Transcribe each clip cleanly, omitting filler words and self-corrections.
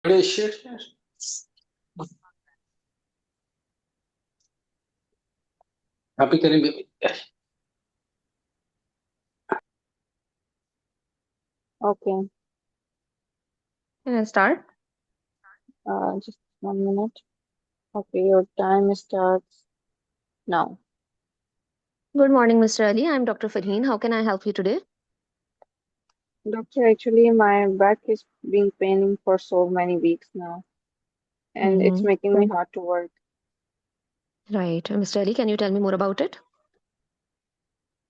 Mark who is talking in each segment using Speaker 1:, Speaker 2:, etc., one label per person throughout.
Speaker 1: Reassurance. अभी करेंगे।
Speaker 2: Okay,
Speaker 3: Can I start?
Speaker 2: just 1 minute. Okay, your time starts now.
Speaker 3: Good morning, Mr. Ali. I'm Dr. Farheen. How can I help you today?
Speaker 2: Doctor, actually, my back is being paining for so many weeks now, and it's
Speaker 3: Mm-hmm.
Speaker 2: making me hard to work.
Speaker 3: Right. Mr. Ali, can you tell me more about it?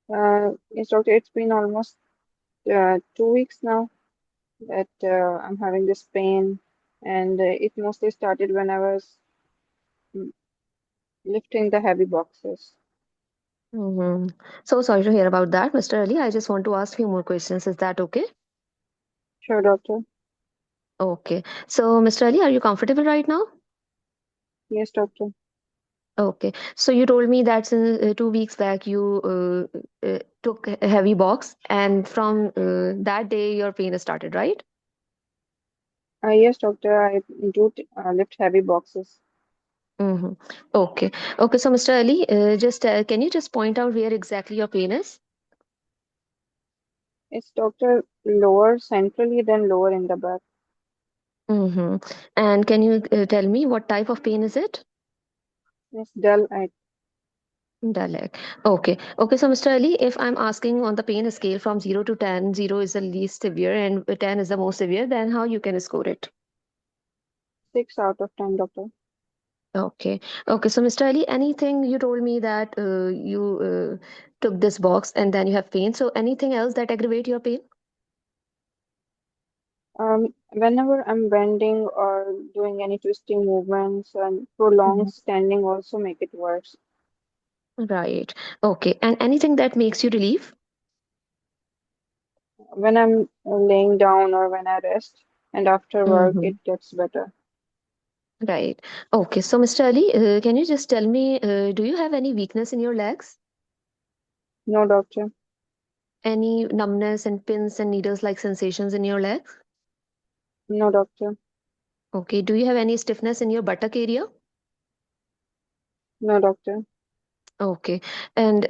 Speaker 2: Yes, doctor, it's been almost 2 weeks now that I'm having this pain, and it mostly started when I was mm, lifting the heavy boxes.
Speaker 3: Mm-hmm. So sorry to hear about that, Mr. Ali. I just want to ask few more questions. Is that okay?
Speaker 2: Sure, doctor.
Speaker 3: Okay. So, Mr. Ali, are you comfortable right now?
Speaker 2: Yes, doctor.
Speaker 3: Okay. So you told me that since 2 weeks back you took a heavy box, and from that day your pain has started, right?
Speaker 2: Yes, doctor, I do lift heavy boxes.
Speaker 3: Mm-hmm. Okay. Okay. So, Mr. Ali, just can you just point out where exactly your pain is?
Speaker 2: It's doctor lower centrally than lower in the back.
Speaker 3: Mm-hmm. And can you tell me what type of pain is it?
Speaker 2: It's dull. I
Speaker 3: Dalek. Okay. Okay. So, Mr. Ali, if I'm asking on the pain scale from 0 to 10, 0 is the least severe and 10 is the most severe, then how you can score it?
Speaker 2: 6 out of 10, doctor.
Speaker 3: Okay. Okay. So, Mr. Ali, anything you told me that you took this box and then you have pain. So, anything else that aggravate your pain?
Speaker 2: Whenever I'm bending or doing any twisting movements and prolonged
Speaker 3: Mhm.
Speaker 2: standing also make it worse.
Speaker 3: Right. Okay. And anything that makes you relief?
Speaker 2: When I'm laying down or when I rest and after work,
Speaker 3: Mm-hmm.
Speaker 2: it gets better.
Speaker 3: Right. Okay. So, Mr. Ali, can you just tell me, do you have any weakness in your legs?
Speaker 2: No, doctor.
Speaker 3: Any numbness and pins and needles like sensations in your legs?
Speaker 2: No, doctor.
Speaker 3: Okay. Do you have any stiffness in your buttock area?
Speaker 2: No, doctor.
Speaker 3: Okay. And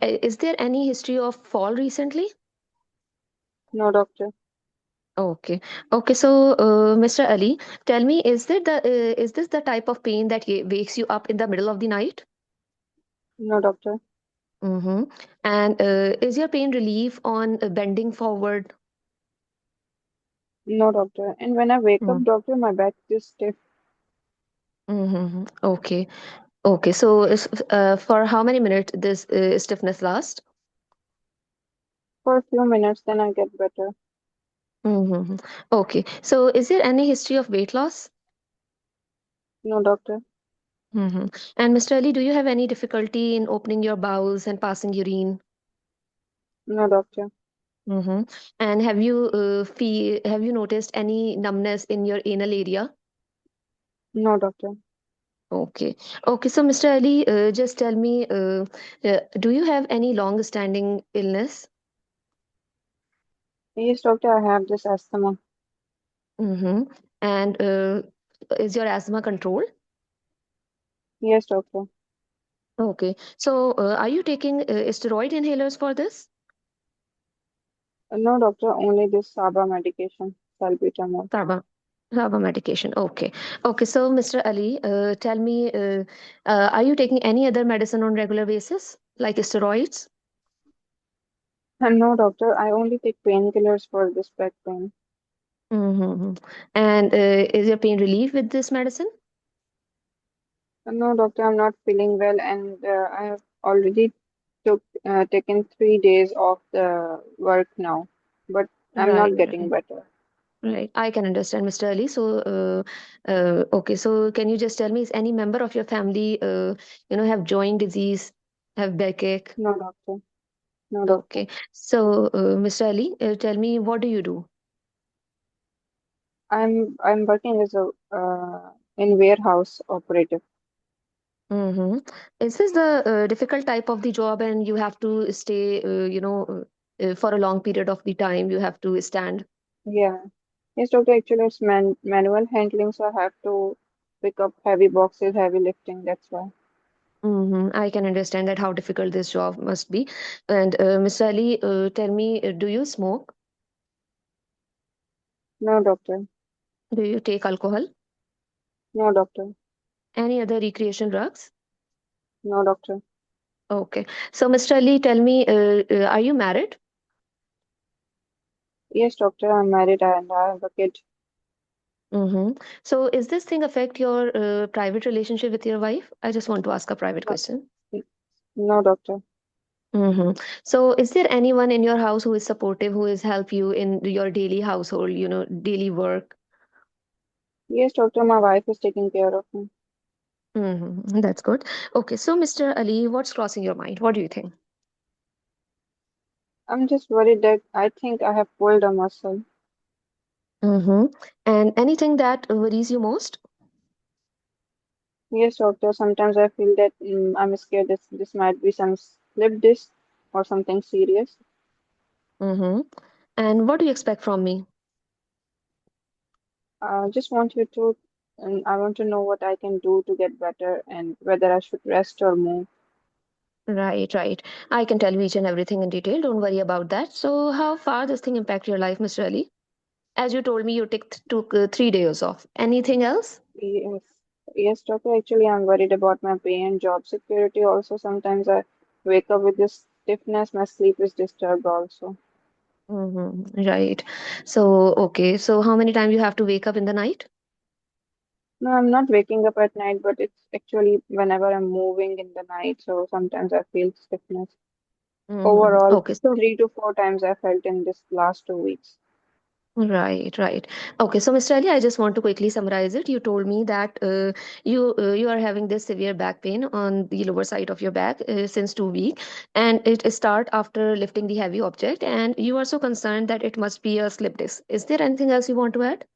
Speaker 3: is there any history of fall recently?
Speaker 2: No, doctor.
Speaker 3: Okay. Okay. So, Mr. Ali, tell me, is this the type of pain that wakes you up in the middle of the night?
Speaker 2: No, doctor.
Speaker 3: Mm-hmm. And is your pain relief on bending forward?
Speaker 2: No, doctor. And when I wake up, doctor, my back is stiff
Speaker 3: Mm-hmm. Okay. Okay. So, for how many minutes this stiffness lasts?
Speaker 2: for a few minutes, then I get better.
Speaker 3: Mm-hmm. Okay. So, is there any history of weight loss?
Speaker 2: No, doctor.
Speaker 3: Mm-hmm. And Mr. Ali, do you have any difficulty in opening your bowels and passing urine?
Speaker 2: No, doctor.
Speaker 3: Mm-hmm. And have you noticed any numbness in your anal area?
Speaker 2: No, doctor.
Speaker 3: Okay. Okay. So, Mr. Ali, just tell me, do you have any long-standing illness?
Speaker 2: Yes, doctor, I have this asthma.
Speaker 3: Mm-hmm. And is your asthma controlled?
Speaker 2: Yes, doctor.
Speaker 3: Okay. So, are you taking steroid inhalers for this?
Speaker 2: No, doctor, only this SABA medication, salbutamol.
Speaker 3: Carba, carba medication. Okay. Okay. So, Mr. Ali, tell me, are you taking any other medicine on regular basis, like steroids?
Speaker 2: And no, doctor, I only take painkillers for this back pain.
Speaker 3: Mm-hmm. And is your pain relief with this medicine?
Speaker 2: No, doctor, I'm not feeling well, and I have already taken 3 days off the work now, but I'm
Speaker 3: Right,
Speaker 2: not getting
Speaker 3: right,
Speaker 2: better.
Speaker 3: right. I can understand, Mr. Ali. So, okay. So, can you just tell me, is any member of your family, have joint disease, have backache?
Speaker 2: No, doctor. No, doctor.
Speaker 3: Okay. So, Mr. Ali, tell me, what do you do?
Speaker 2: I'm working as a in warehouse operative.
Speaker 3: Mm-hmm. Is this the difficult type of the job, and you have to stay, for a long period of the time, you have to stand?
Speaker 2: Yeah, Yes, doctor, actually it's manual handling, so I have to pick up heavy boxes, heavy lifting, that's why.
Speaker 3: I can understand that how difficult this job must be. And Mr. Ali, tell me, do you smoke?
Speaker 2: No, doctor.
Speaker 3: Do you take alcohol?
Speaker 2: No, doctor.
Speaker 3: Any other recreation drugs?
Speaker 2: No, doctor.
Speaker 3: Okay. So, Mr. Ali, tell me, are you married?
Speaker 2: Yes, doctor, I'm married and I have a kid.
Speaker 3: Mm-hmm. So, is this thing affect your private relationship with your wife? I just want to ask a private
Speaker 2: No,
Speaker 3: question.
Speaker 2: no, doctor.
Speaker 3: Mm-hmm. So, is there anyone in your house who is supportive, who is help you in your daily household, daily work?
Speaker 2: Yes, doctor, my wife is taking care of me.
Speaker 3: Mm-hmm. That's good. Okay. So, Mr. Ali, what's crossing your mind? What do you think?
Speaker 2: I'm just worried that I think I have pulled a muscle.
Speaker 3: Mm-hmm. And anything that worries you most?
Speaker 2: Yes, doctor, sometimes I feel that I'm scared this might be some slip disc or something serious.
Speaker 3: Mm-hmm. And what do you expect from me?
Speaker 2: I just want you to, and I want to know what I can do to get better and whether I should rest or move.
Speaker 3: Right, right. I can tell you each and everything in detail. Don't worry about that. So, how far this thing impact your life, Mr. Ali? As you told me, you took 3 days off. Anything else?
Speaker 2: Yes, yes, doctor. Actually, I'm worried about my pay and job security. Also, sometimes I wake up with this stiffness. My sleep is disturbed also.
Speaker 3: Mm-hmm. Right. So, okay. So, how many times you have to wake up in the night?
Speaker 2: No, I'm not waking up at night, but it's actually whenever I'm moving in the night. So sometimes I feel stiffness.
Speaker 3: Mm-hmm.
Speaker 2: Overall,
Speaker 3: Okay. So,
Speaker 2: 3 to 4 times I felt in this last 2 weeks.
Speaker 3: right, right. Okay, so Mr. Ali, I just want to quickly summarize it. You told me that you are having this severe back pain on the lower side of your back since 2 weeks, and it start after lifting the heavy object, and you are so concerned that it must be a slip disc. Is there anything else you want to add?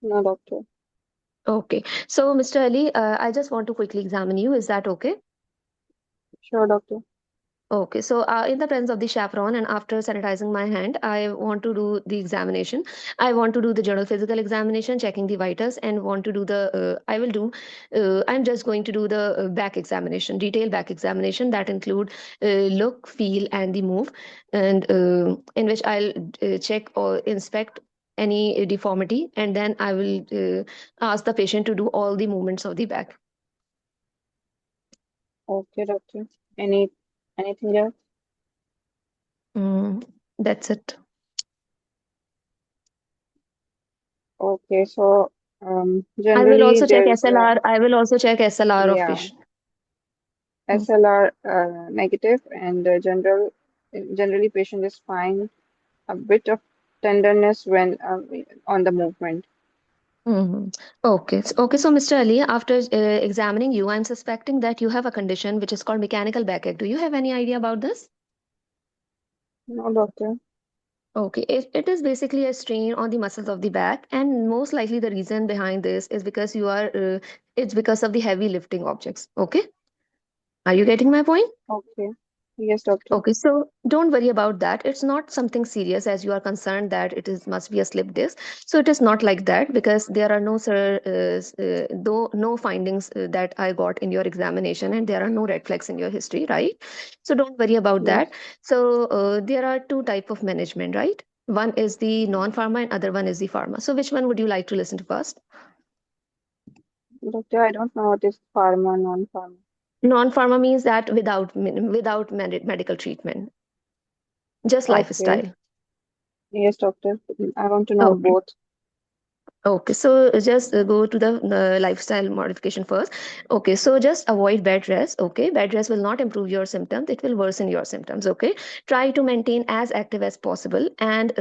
Speaker 2: No, doctor.
Speaker 3: Okay, so Mr. Ali, I just want to quickly examine you. Is that okay?
Speaker 2: Sure, doctor.
Speaker 3: Okay, so in the presence of the chaperone and after sanitizing my hand, I want to do the examination. I want to do the general physical examination, checking the vitals, and want to do I'm just going to do the back examination, detailed back examination that include look, feel, and the move, and in which I'll check or inspect any deformity, and then I will ask the patient to do all the movements of the back.
Speaker 2: Okay, doctor. Any anything else?
Speaker 3: Mm, that's it.
Speaker 2: Okay, so
Speaker 3: I will
Speaker 2: generally
Speaker 3: also check
Speaker 2: there's
Speaker 3: SLR. I will also check SLR of
Speaker 2: yeah,
Speaker 3: patient. Mm.
Speaker 2: SLR negative and generally patient is fine. A bit of tenderness when on the movement.
Speaker 3: Mhm. Okay. Okay. So, Mr. Ali, after examining you, I'm suspecting that you have a condition which is called mechanical backache. Do you have any idea about this?
Speaker 2: No, doctor.
Speaker 3: Okay. It is basically a strain on the muscles of the back, and most likely the reason behind this is because it's because of the heavy lifting objects. Okay. Are you getting my point?
Speaker 2: Okay. Yes, doctor.
Speaker 3: Okay, so don't worry about that. It's not something serious as you are concerned that it is must be a slip disc. So it is not like that because there are though no findings that I got in your examination, and there are no red flags in your history, right? So don't worry about
Speaker 2: Yes,
Speaker 3: that. So there are two type of management, right? One is the non-pharma and other one is the pharma. So which one would you like to listen to first?
Speaker 2: doctor. I don't know what is pharma, non-pharma.
Speaker 3: Non-pharma means that without medical treatment, just
Speaker 2: Okay.
Speaker 3: lifestyle.
Speaker 2: Yes, doctor. I want to know
Speaker 3: Okay.
Speaker 2: both.
Speaker 3: Okay, so just go to the lifestyle modification first. Okay, so just avoid bed rest. Okay, bed rest will not improve your symptoms, it will worsen your symptoms. Okay, try to maintain as active as possible. And,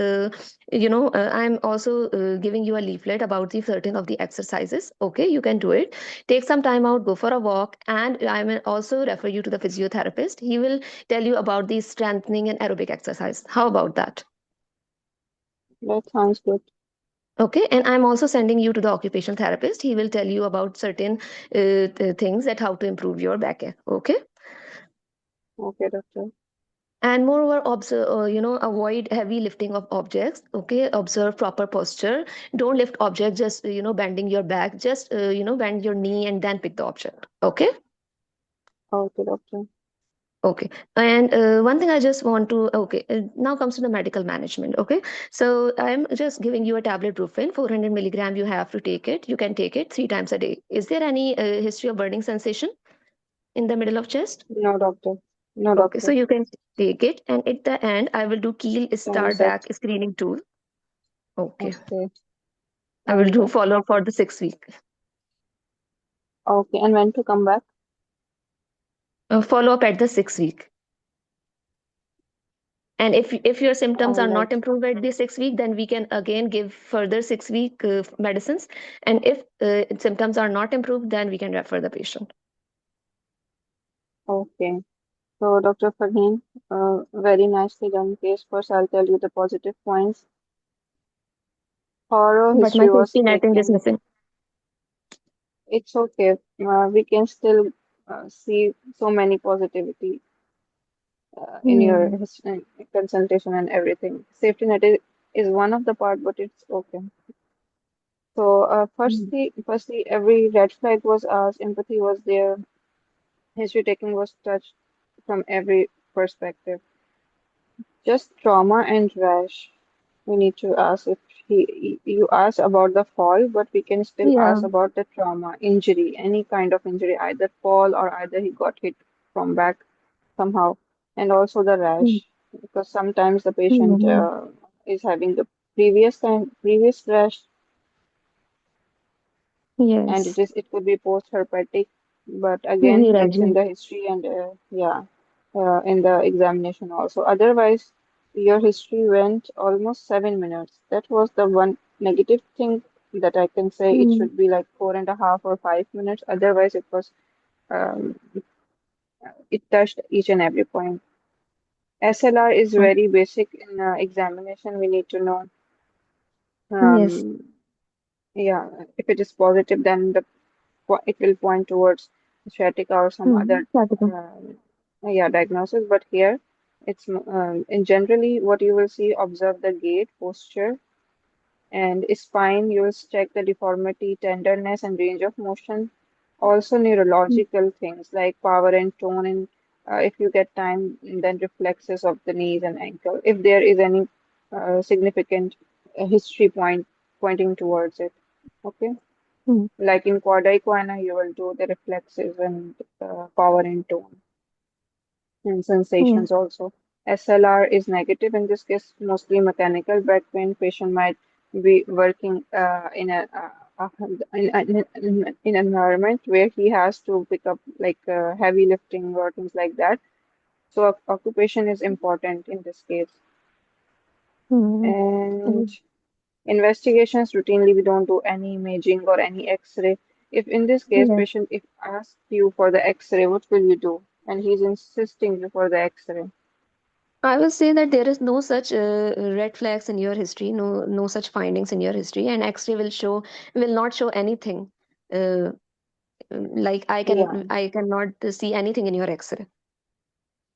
Speaker 3: I'm also giving you a leaflet about the certain of the exercises. Okay, you can do it. Take some time out, go for a walk. And I will also refer you to the physiotherapist. He will tell you about the strengthening and aerobic exercise. How about that?
Speaker 2: That sounds good.
Speaker 3: Okay, and I'm also sending you to the occupational therapist. He will tell you about certain things that how to improve your back. Okay.
Speaker 2: Okay, doctor.
Speaker 3: And moreover, observe, avoid heavy lifting of objects. Okay, observe proper posture. Don't lift object just bending your back. Just bend your knee and then pick the object. Okay.
Speaker 2: Okay, doctor.
Speaker 3: Okay. And one thing I just want to, okay, now comes to the medical management. Okay. So I'm just giving you a tablet Brufen, 400 milligram. You have to take it. You can take it 3 times a day. Is there any history of burning sensation in the middle of chest?
Speaker 2: No, doctor. No,
Speaker 3: Okay. So
Speaker 2: doctor.
Speaker 3: you can take it. And at the end, I will do keel
Speaker 2: Time
Speaker 3: start
Speaker 2: set.
Speaker 3: back screening tool. Okay.
Speaker 2: Okay.
Speaker 3: I will
Speaker 2: And
Speaker 3: do follow up for the 6 week.
Speaker 2: okay. And when to come back?
Speaker 3: Follow up at the 6 week. And if your symptoms
Speaker 2: All
Speaker 3: are not
Speaker 2: right.
Speaker 3: improved at the 6 week, then we can again give further 6 week medicines. And if symptoms are not improved, then we can refer the patient.
Speaker 2: Okay. So, Dr. Farheen, very nicely done case. First, I'll tell you the positive points. Thorough
Speaker 3: But my
Speaker 2: history was
Speaker 3: safety netting is
Speaker 2: taken.
Speaker 3: missing.
Speaker 2: It's okay. We can still see so many positivity in your
Speaker 3: Hmm.
Speaker 2: consultation and everything. Safety net is one of the part, but it's okay. So,
Speaker 3: Hmm.
Speaker 2: firstly, every red flag was asked, empathy was there, history taking was touched from every perspective. Just trauma and rash. We need to ask if you ask about the fall, but we can still
Speaker 3: Yeah.
Speaker 2: ask about the trauma, injury, any kind of injury, either fall or either he got hit from back somehow, and also the
Speaker 3: Hmm.
Speaker 2: rash, because sometimes the patient
Speaker 3: Hmm.
Speaker 2: is having the previous rash, and
Speaker 3: Yes.
Speaker 2: it could be post-herpetic, but again, it's in
Speaker 3: Hemorrhage.
Speaker 2: the history and yeah, in the examination also. Otherwise, your history went almost 7 minutes. That was the one negative thing that I can say. It
Speaker 3: Hmm.
Speaker 2: should be like 4.5 or 5 minutes. Otherwise, um, it touched each and every point. SLR is
Speaker 3: Oh,
Speaker 2: very basic in examination. We need to know.
Speaker 3: yes.
Speaker 2: Um, yeah, if it is positive, then it will point towards sciatica or some
Speaker 3: Hmm.
Speaker 2: other
Speaker 3: Capital.
Speaker 2: yeah diagnosis. But here, it's in generally what you will see. Observe the gait, posture, and spine. You will check the deformity, tenderness, and range of motion. Also
Speaker 3: Hmm.
Speaker 2: neurological things like power and tone, and if you get time, then reflexes of the knees and ankle. If there is any significant history pointing towards it. Okay.
Speaker 3: Hmm.
Speaker 2: Like in cauda equina, you will do the reflexes and power and tone and
Speaker 3: Yeah.
Speaker 2: sensations also. SLR is negative in this case, mostly mechanical back pain. Patient might be working in an environment where he has to pick up like heavy lifting or things like that. So occupation is important in this case.
Speaker 3: Hmm.
Speaker 2: And
Speaker 3: Hmm.
Speaker 2: investigations routinely we don't do any imaging or any X-ray. If in this case
Speaker 3: Yes.
Speaker 2: patient if asks you for the X-ray, what will you do? And he's insisting you for the X-ray.
Speaker 3: I will say that there is no such red flags in your history, no such findings in your history, and X-ray will not show anything. Uh, like
Speaker 2: Yeah,
Speaker 3: I cannot see anything in your X-ray.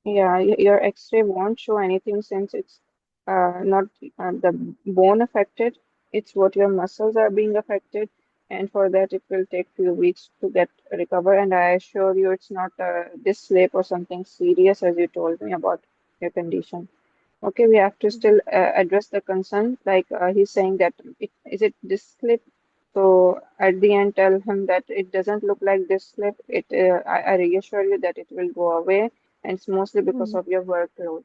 Speaker 2: yeah. Your X-ray won't show anything since it's not the bone affected. It's what your muscles are being affected, and for that it will take few weeks to get recover. And I assure you, it's not this slip or something serious as you told me about your condition. Okay, we have to still address the concern. Like he's saying that is it this slip? So at the end, tell him that it doesn't look like this slip. I reassure you that it will go away, and it's mostly because
Speaker 3: Mm.
Speaker 2: of your workload.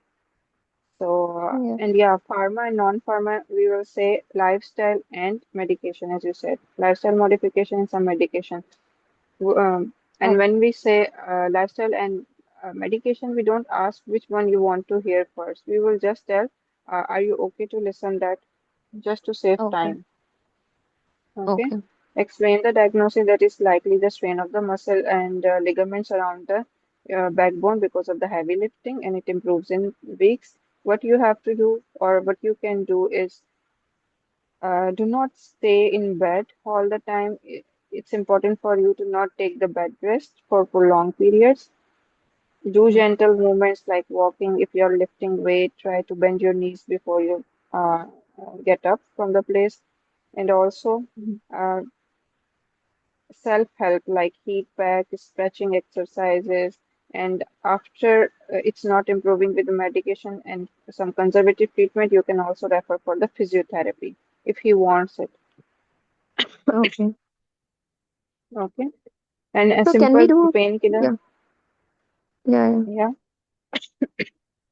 Speaker 2: So
Speaker 3: Yeah.
Speaker 2: and yeah, pharma and non-pharma, we will say lifestyle and medication, as you said, lifestyle modification and some medication. And
Speaker 3: Oh,
Speaker 2: when we say lifestyle and medication, we don't ask which one you want to hear first. We will just tell, are you okay to listen that just to save
Speaker 3: okay.
Speaker 2: time? Okay.
Speaker 3: Okay.
Speaker 2: Explain the diagnosis that is likely the strain of the muscle and ligaments around the backbone because of the heavy lifting, and it improves in weeks. What you have to do or what you can do is do not stay in bed all the time. It's important for you to not take the bed rest for prolonged periods. Do gentle movements like walking. If you're lifting weight, try to bend your knees before you uh, get up from the place. And also,
Speaker 3: Mhm.
Speaker 2: uh, self-help like heat pack, stretching exercises, and after it's not improving with the medication and some conservative treatment, you can also refer for the physiotherapy if he wants it.
Speaker 3: Okay.
Speaker 2: Okay, and a
Speaker 3: So can we
Speaker 2: simple
Speaker 3: do,
Speaker 2: painkiller.
Speaker 3: yeah, yeah, yeah.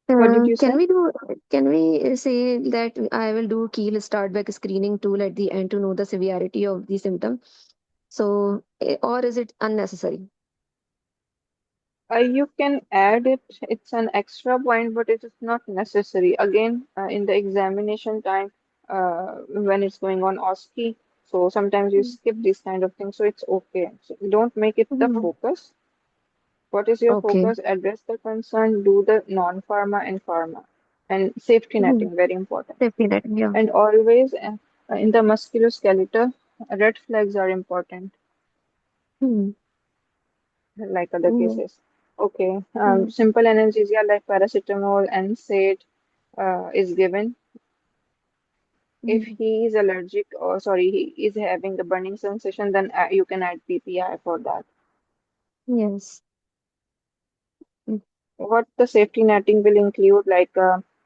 Speaker 2: Yeah, what did you say?
Speaker 3: Can we do, can we say that I will do keel start back screening tool at the end to know the severity of the symptom? So, or is it unnecessary?
Speaker 2: You can add it. It's an extra point, but it is not necessary. Again, in the examination time, when it's going on OSCE, so sometimes you skip these kind of things, so it's okay. So don't make it the
Speaker 3: Mhm.
Speaker 2: focus. What is your
Speaker 3: Okay.
Speaker 2: focus? Address the concern, do the non-pharma and pharma, and safety
Speaker 3: Mhm.
Speaker 2: netting, very important.
Speaker 3: Safety net, yeah.
Speaker 2: And always in the musculoskeletal, red flags are important,
Speaker 3: Hmm.
Speaker 2: like other
Speaker 3: Yeah.
Speaker 2: cases. Okay,
Speaker 3: Yeah.
Speaker 2: simple analgesia like paracetamol and NSAID is given. If
Speaker 3: Mhm.
Speaker 2: he is allergic or sorry, he is having the burning sensation, then you can add PPI for that.
Speaker 3: Yes. Mm.
Speaker 2: What the safety netting will include, like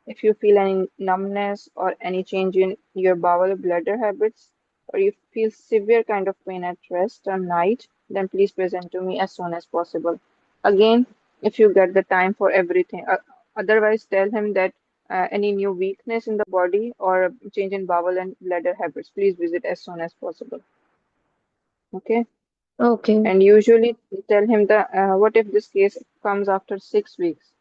Speaker 2: if you feel any numbness or any change in your bowel bladder habits, or you feel severe kind of pain at rest or night, then please present to me as soon as possible. Again, if you get the time for everything, otherwise tell him that any new weakness in the body or a change in bowel and bladder habits, please visit as soon as possible. Okay?
Speaker 3: Okay.
Speaker 2: And usually tell him the what if this case comes after 6 weeks?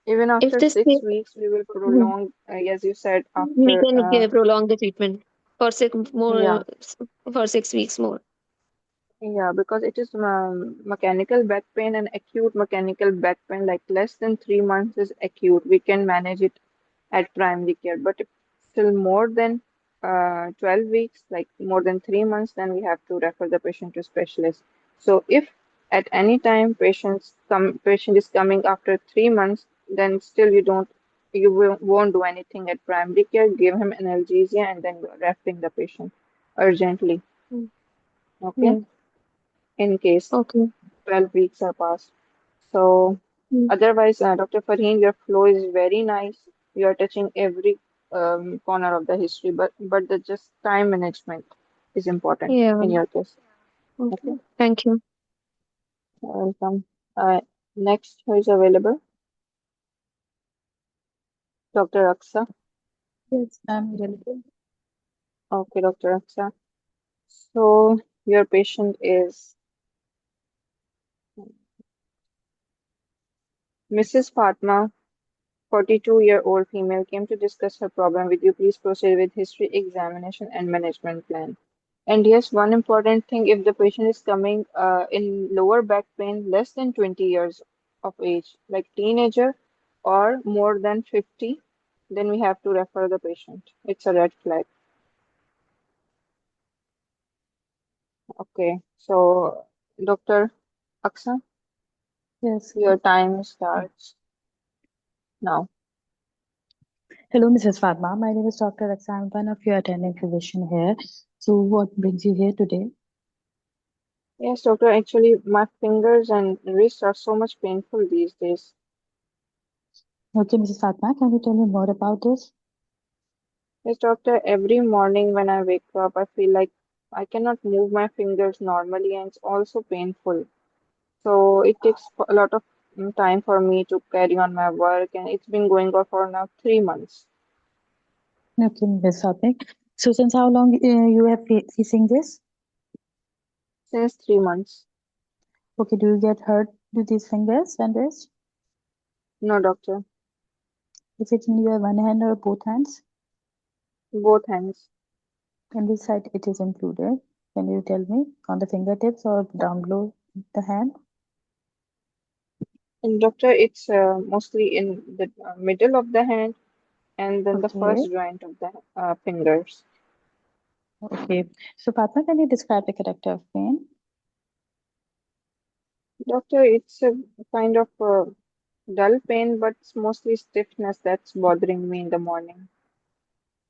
Speaker 2: Even
Speaker 3: If
Speaker 2: after
Speaker 3: this
Speaker 2: six
Speaker 3: case,
Speaker 2: weeks, we will
Speaker 3: mhm,
Speaker 2: prolong, as you said,
Speaker 3: we
Speaker 2: after,
Speaker 3: can prolong the treatment for
Speaker 2: yeah,
Speaker 3: for 6 weeks more.
Speaker 2: yeah, because it is mechanical back pain and acute mechanical back pain, like less than 3 months is acute. We can manage it at primary care. But if still more than 12 weeks, like more than 3 months, then we have to refer the patient to specialist. So if at any time patient is coming after 3 months, then still you won't do anything at primary care. Give him analgesia and then you're referring the patient urgently.
Speaker 3: Mm.
Speaker 2: Okay,
Speaker 3: Yeah.
Speaker 2: in case
Speaker 3: Okay.
Speaker 2: 12 weeks are passed. So
Speaker 3: Mm.
Speaker 2: otherwise, Dr. Farheen, your flow is very nice. You are touching every corner of the history, but the just time management is important
Speaker 3: Yeah.
Speaker 2: in your case. Okay,
Speaker 3: Okay. Thank you.
Speaker 2: welcome. Next, who is available? Dr. Aksa.
Speaker 4: Yes, I'm available.
Speaker 2: Okay, Dr. Aksa. So your patient is Mrs. Fatma, 42-year-old female, came to discuss her problem with you. Please proceed with history, examination, and management plan. And yes, one important thing, if the patient is coming in lower back pain less than 20 years of age, like teenager or more than 50, then we have to refer the patient. It's a red flag. Okay, so Dr. Aksa,
Speaker 4: Yes.
Speaker 2: your time starts now.
Speaker 4: Hello, Mrs. Fatma. My name is Dr. Raksa. I'm one of your attending physician here. So, what brings you here today?
Speaker 2: Yes, doctor, actually, my fingers and wrists are so much painful these days.
Speaker 4: Okay, Mrs. Fatma, can you tell me more about this?
Speaker 2: Yes, doctor, every morning when I wake up, I feel like I cannot move my fingers normally, and it's also painful. So it takes a lot of time for me to carry on my work, and it's been going on for now 3 months,
Speaker 4: Okay, Mrs. Fatma. So, since how long you have facing this?
Speaker 2: since 3 months.
Speaker 4: Okay, do you get hurt with these fingers and wrist?
Speaker 2: No, doctor,
Speaker 4: Is it in your one hand or both hands?
Speaker 2: both hands.
Speaker 4: In which side it is included? Can you tell me on the fingertips or down below the hand?
Speaker 2: And doctor, it's mostly in the middle of the hand and then the
Speaker 4: Okay,
Speaker 2: first joint of the fingers.
Speaker 4: okay. So, Fatma, can you describe the character of pain?
Speaker 2: Doctor, it's a kind of dull pain, but it's mostly stiffness that's bothering me in the morning.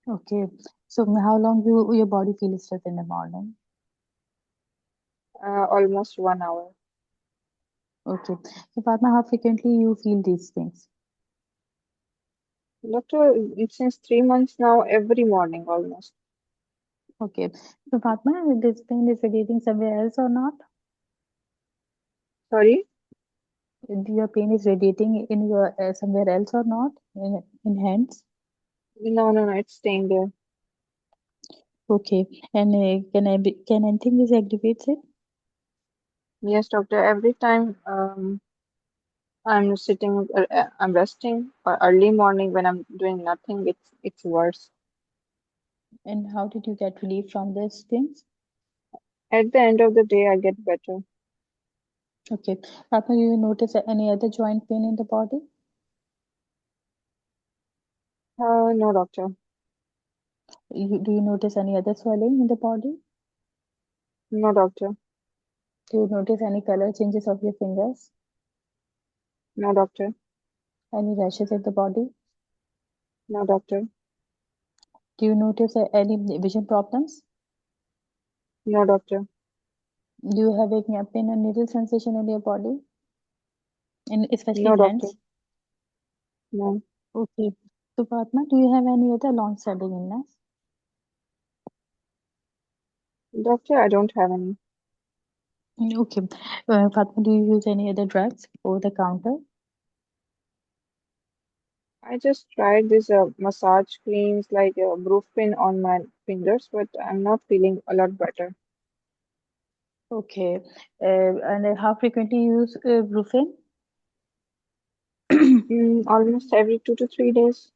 Speaker 4: Okay. So how long your body feels stiff in the morning?
Speaker 2: Almost 1 hour.
Speaker 4: Okay. So Fatma, how frequently you feel these things?
Speaker 2: Doctor, it's since 3 months now, every morning almost.
Speaker 4: Okay. So Fatma, this pain is radiating somewhere else or not?
Speaker 2: Sorry?
Speaker 4: Your pain is radiating in your somewhere else or not? In hands?
Speaker 2: No, no, no, it's staying there.
Speaker 4: Okay. And can anything this aggravates it?
Speaker 2: Yes, doctor, every time I'm resting, or early morning when I'm doing nothing, it's worse.
Speaker 4: And how did you get relief from these things?
Speaker 2: At the end of the day, I get better.
Speaker 4: Okay. Fatma, do you notice any other joint pain in the body?
Speaker 2: No, doctor.
Speaker 4: Do you notice any other swelling in the body?
Speaker 2: No, doctor.
Speaker 4: Do you notice any color changes of your fingers?
Speaker 2: No, doctor.
Speaker 4: Any rashes in the body?
Speaker 2: No, doctor.
Speaker 4: Do you notice any vision problems?
Speaker 2: No, doctor.
Speaker 4: Do you have a pain and needle sensation in your body, and especially
Speaker 2: No,
Speaker 4: in
Speaker 2: doctor.
Speaker 4: hands?
Speaker 2: No.
Speaker 4: Okay. So, Fatma, do you have any other long-standing illness?
Speaker 2: Doctor, I don't have any.
Speaker 4: Okay. Fatma, do you use any other drugs over the counter?
Speaker 2: I just tried this massage creams like Brufen on my fingers, but I'm not feeling a lot better.
Speaker 4: Okay. And how frequently you use Brufen?
Speaker 2: Almost every 2 to 3 days.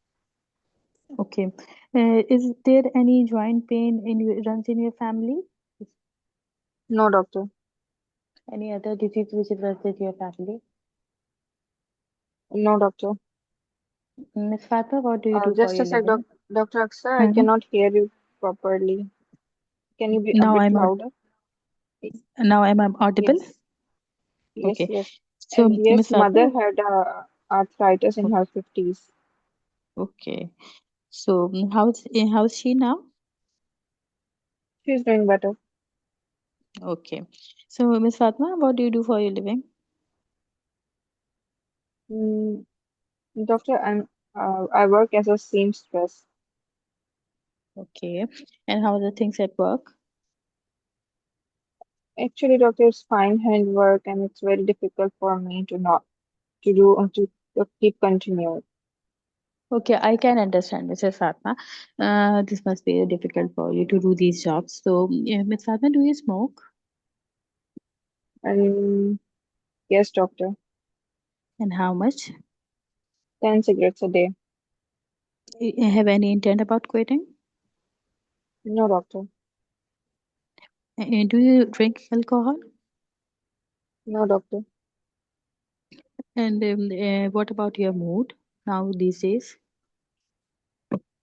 Speaker 4: Okay. Is there any joint pain runs in your family?
Speaker 2: No, doctor.
Speaker 4: Any other disease which runs in your family?
Speaker 2: No, doctor.
Speaker 4: Miss Fatma, what do you do for
Speaker 2: Just a
Speaker 4: your
Speaker 2: sec,
Speaker 4: living?
Speaker 2: Dr. Aksar, I
Speaker 4: Mhm.
Speaker 2: cannot hear you properly. Can you be a
Speaker 4: Now
Speaker 2: bit
Speaker 4: I'm
Speaker 2: louder?
Speaker 4: now I'm audible.
Speaker 2: Yes, yes,
Speaker 4: Okay.
Speaker 2: yes.
Speaker 4: So
Speaker 2: Yes,
Speaker 4: Miss
Speaker 2: mother
Speaker 4: Fatma,
Speaker 2: had arthritis in her 50s.
Speaker 4: okay. So how's she now?
Speaker 2: She's doing better.
Speaker 4: Okay. So Miss Fatma, what do you do for your living?
Speaker 2: Mm, Doctor, I work as a seamstress.
Speaker 4: Okay. And how are the things at work?
Speaker 2: Actually, doctor, it's fine handwork and it's very difficult for me to not to do to keep continuing.
Speaker 4: Okay, I can understand, Mrs. Fatma. This must be difficult for you to do these jobs. So, Miss Fatma, do you smoke?
Speaker 2: And yes, doctor,
Speaker 4: And how much?
Speaker 2: 10 cigarettes a day.
Speaker 4: Have any intent about quitting?
Speaker 2: No, doctor.
Speaker 4: Do you drink alcohol?
Speaker 2: No, doctor.
Speaker 4: And what about your mood now these days?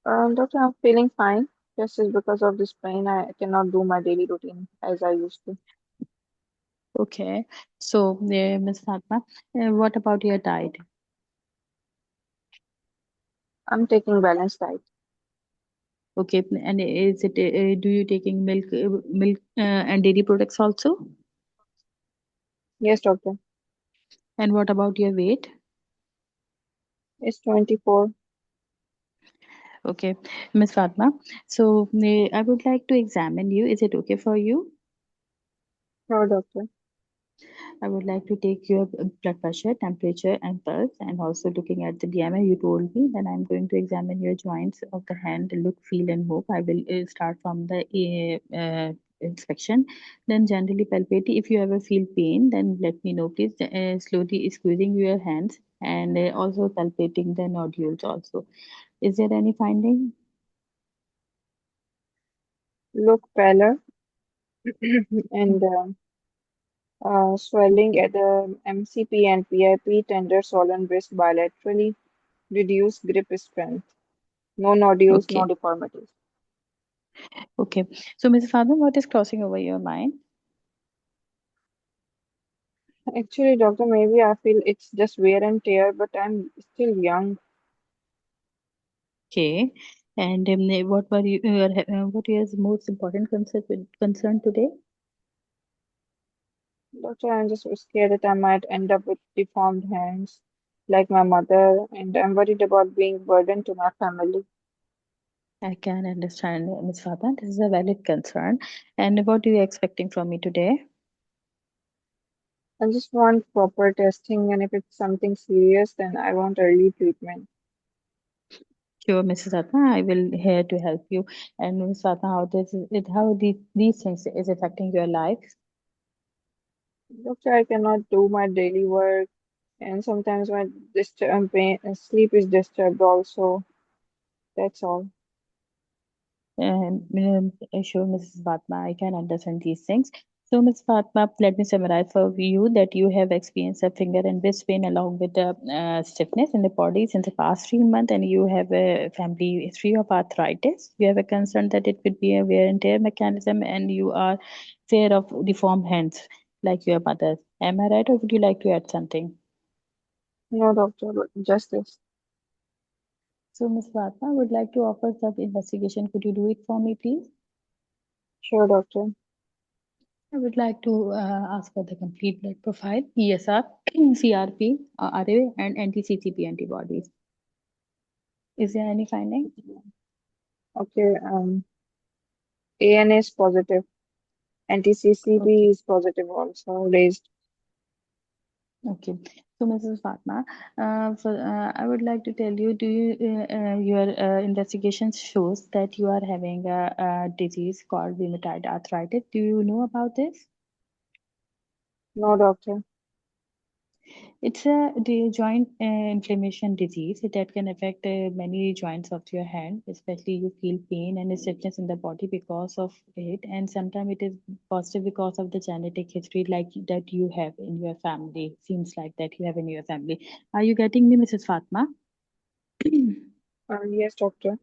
Speaker 2: Doctor, I'm feeling fine. Just is because of this pain, I cannot do my daily routine as I used to.
Speaker 4: Okay. So, Miss Fatma, what about your diet?
Speaker 2: I'm taking balanced diet.
Speaker 4: Okay, and is it do you taking milk and dairy products also?
Speaker 2: Yes, doctor.
Speaker 4: And what about your weight?
Speaker 2: It's 24.
Speaker 4: Okay, Miss Fatma. So I would like to examine you. Is it okay for you?
Speaker 2: No, doctor.
Speaker 4: I would like to take your blood pressure, temperature, and pulse, and also looking at the BMI you told me. Then I'm going to examine your joints of the hand, look, feel, and move. I will start from the inspection, then generally palpate. If you ever feel pain, then let me know, please. Slowly squeezing your hands and also palpating the nodules. Also, is there any finding?
Speaker 2: Look paler and swelling at the MCP and PIP, tender swollen wrist bilaterally, reduced grip strength. No nodules, no
Speaker 4: Okay,
Speaker 2: deformities.
Speaker 4: okay. So, Mrs. Fatma, what is crossing over your mind?
Speaker 2: Actually, doctor, maybe I feel it's just wear and tear, but I'm still young.
Speaker 4: Okay. And what were what is most important concern today?
Speaker 2: Doctor, I'm just scared that I might end up with deformed hands like my mother, and I'm worried about being burden to my family.
Speaker 4: I can understand, Ms. Fatma. This is a valid concern. And what are you expecting from me today?
Speaker 2: I just want proper testing, and if it's something serious, then I want early treatment.
Speaker 4: Sure, Mrs. Fatma, I will here to help you. And Ms. Fatma, how these things is affecting your life?
Speaker 2: Doctor, I cannot do my daily work, and sometimes my pain, sleep is disturbed also. That's all.
Speaker 4: Sure, Mrs. Fatma, I can understand these things. So, Ms. Fatma, let me summarize for you that you have experienced a finger and wrist pain along with the stiffness in the body since the past 3 months, and you have a family history of arthritis. You have a concern that it could be a wear and tear mechanism, and you are fear of deformed hands like your mother. Am I right, or would you like to add something?
Speaker 2: No, doctor, but just this.
Speaker 4: So, Ms. Fatma, I would like to offer some investigation. Could you do it for me, please?
Speaker 2: Sure, doctor.
Speaker 4: I would like to ask for the complete blood profile, ESR, CRP, RA, and anti-CCP antibodies. Is there any finding?
Speaker 2: Okay, ANA is positive. Anti-CCP
Speaker 4: Okay,
Speaker 2: is positive also, raised.
Speaker 4: okay. So, Mrs. Fatma, I would like to tell you, your investigation shows that you are having a disease called rheumatoid arthritis. Do you know about this?
Speaker 2: No, doctor.
Speaker 4: It's a joint inflammation disease that can affect many joints of your hand, especially you feel pain and stiffness in the body because of it. And sometimes it is positive because of the genetic history like that you have in your family. Seems like that you have in your family. Are you getting me, Mrs. Fatma?
Speaker 2: Yes, doctor.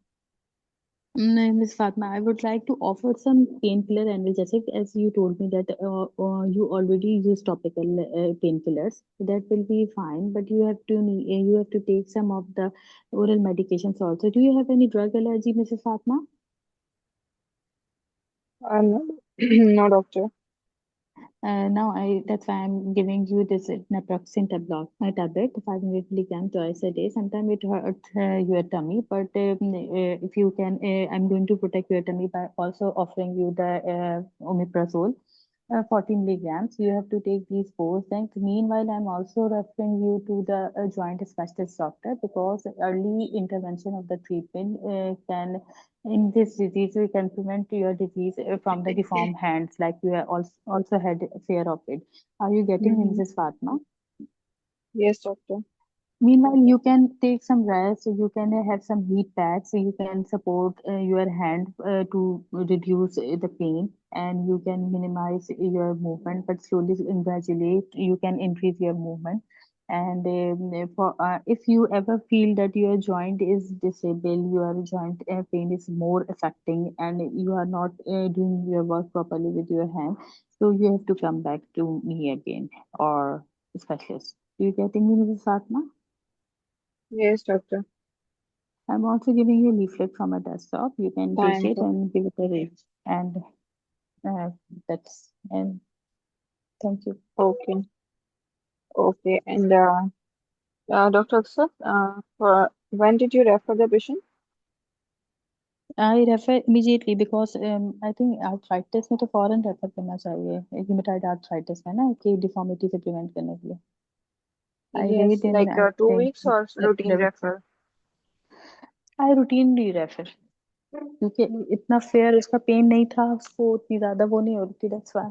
Speaker 4: Ms. Fatma, I would like to offer some painkiller analgesic as you told me that you already use topical painkillers. That will be fine, but you have to take some of the oral medications also. Do you have any drug allergy, Mrs. Fatma?
Speaker 2: No, no, doctor.
Speaker 4: Now that's why I'm giving you this naproxen tablet, 500 milligrams twice a day. Sometimes it hurts your tummy, but if you can, I'm going to protect your tummy by also offering you the omeprazole. 14 milligrams. You have to take these four things. Meanwhile, I'm also referring you to the joint specialist doctor because early intervention of the treatment can in this disease we can prevent your disease from the deformed hands like you have also had fear of it. Are you getting me,
Speaker 2: Mm-hmm.
Speaker 4: Mrs. Fatma?
Speaker 2: Yes, doctor.
Speaker 4: Meanwhile, you can take some rest, you can have some heat packs, you can support your hand to reduce the pain, and you can minimize your movement, but slowly and gradually you can increase your movement. And if you ever feel that your joint is disabled, your joint pain is more affecting, and you are not doing your work properly with your hand, so you have to come back to me again or specialist. Do you getting me, Mrs. Fatma?
Speaker 2: Yes, doctor.
Speaker 4: I'm also giving you a leaflet from a desktop. You can take
Speaker 2: Thank
Speaker 4: it
Speaker 2: you.
Speaker 4: and give it a read. And uh, and thank you.
Speaker 2: Okay. Okay. And Dr. Akshat, for when did you refer the patient?
Speaker 4: I refer immediately because I think arthritis में तो फौरन refer करना चाहिए rheumatoid arthritis में ना कि deformity से prevent करने के लिए. I gave
Speaker 2: Yes,
Speaker 4: it in
Speaker 2: like 2 weeks or routine
Speaker 4: 11.
Speaker 2: refer.
Speaker 4: I routinely refer क्योंकि इतना फेयर उसका पेन नहीं था उसको उतनी ज्यादा वो नहीं हो रही थी that's why.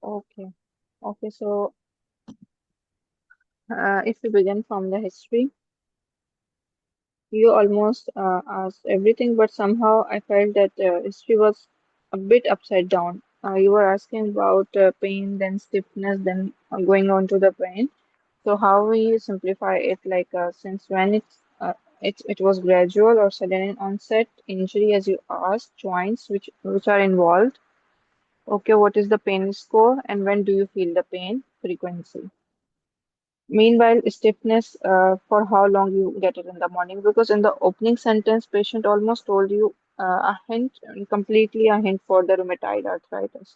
Speaker 2: Okay. Okay. So, if we begin from the history, you almost asked everything, but somehow I felt that history was a bit upside down. You were asking about pain, then stiffness, then going on to the pain. So how we simplify it, like since when it was gradual or sudden in onset injury, as you asked, joints which are involved. Okay, what is the pain score and when do you feel the pain? Frequency. Meanwhile, stiffness, for how long you get it in the morning? Because in the opening sentence, patient almost told you a hint, completely a hint for the rheumatoid arthritis,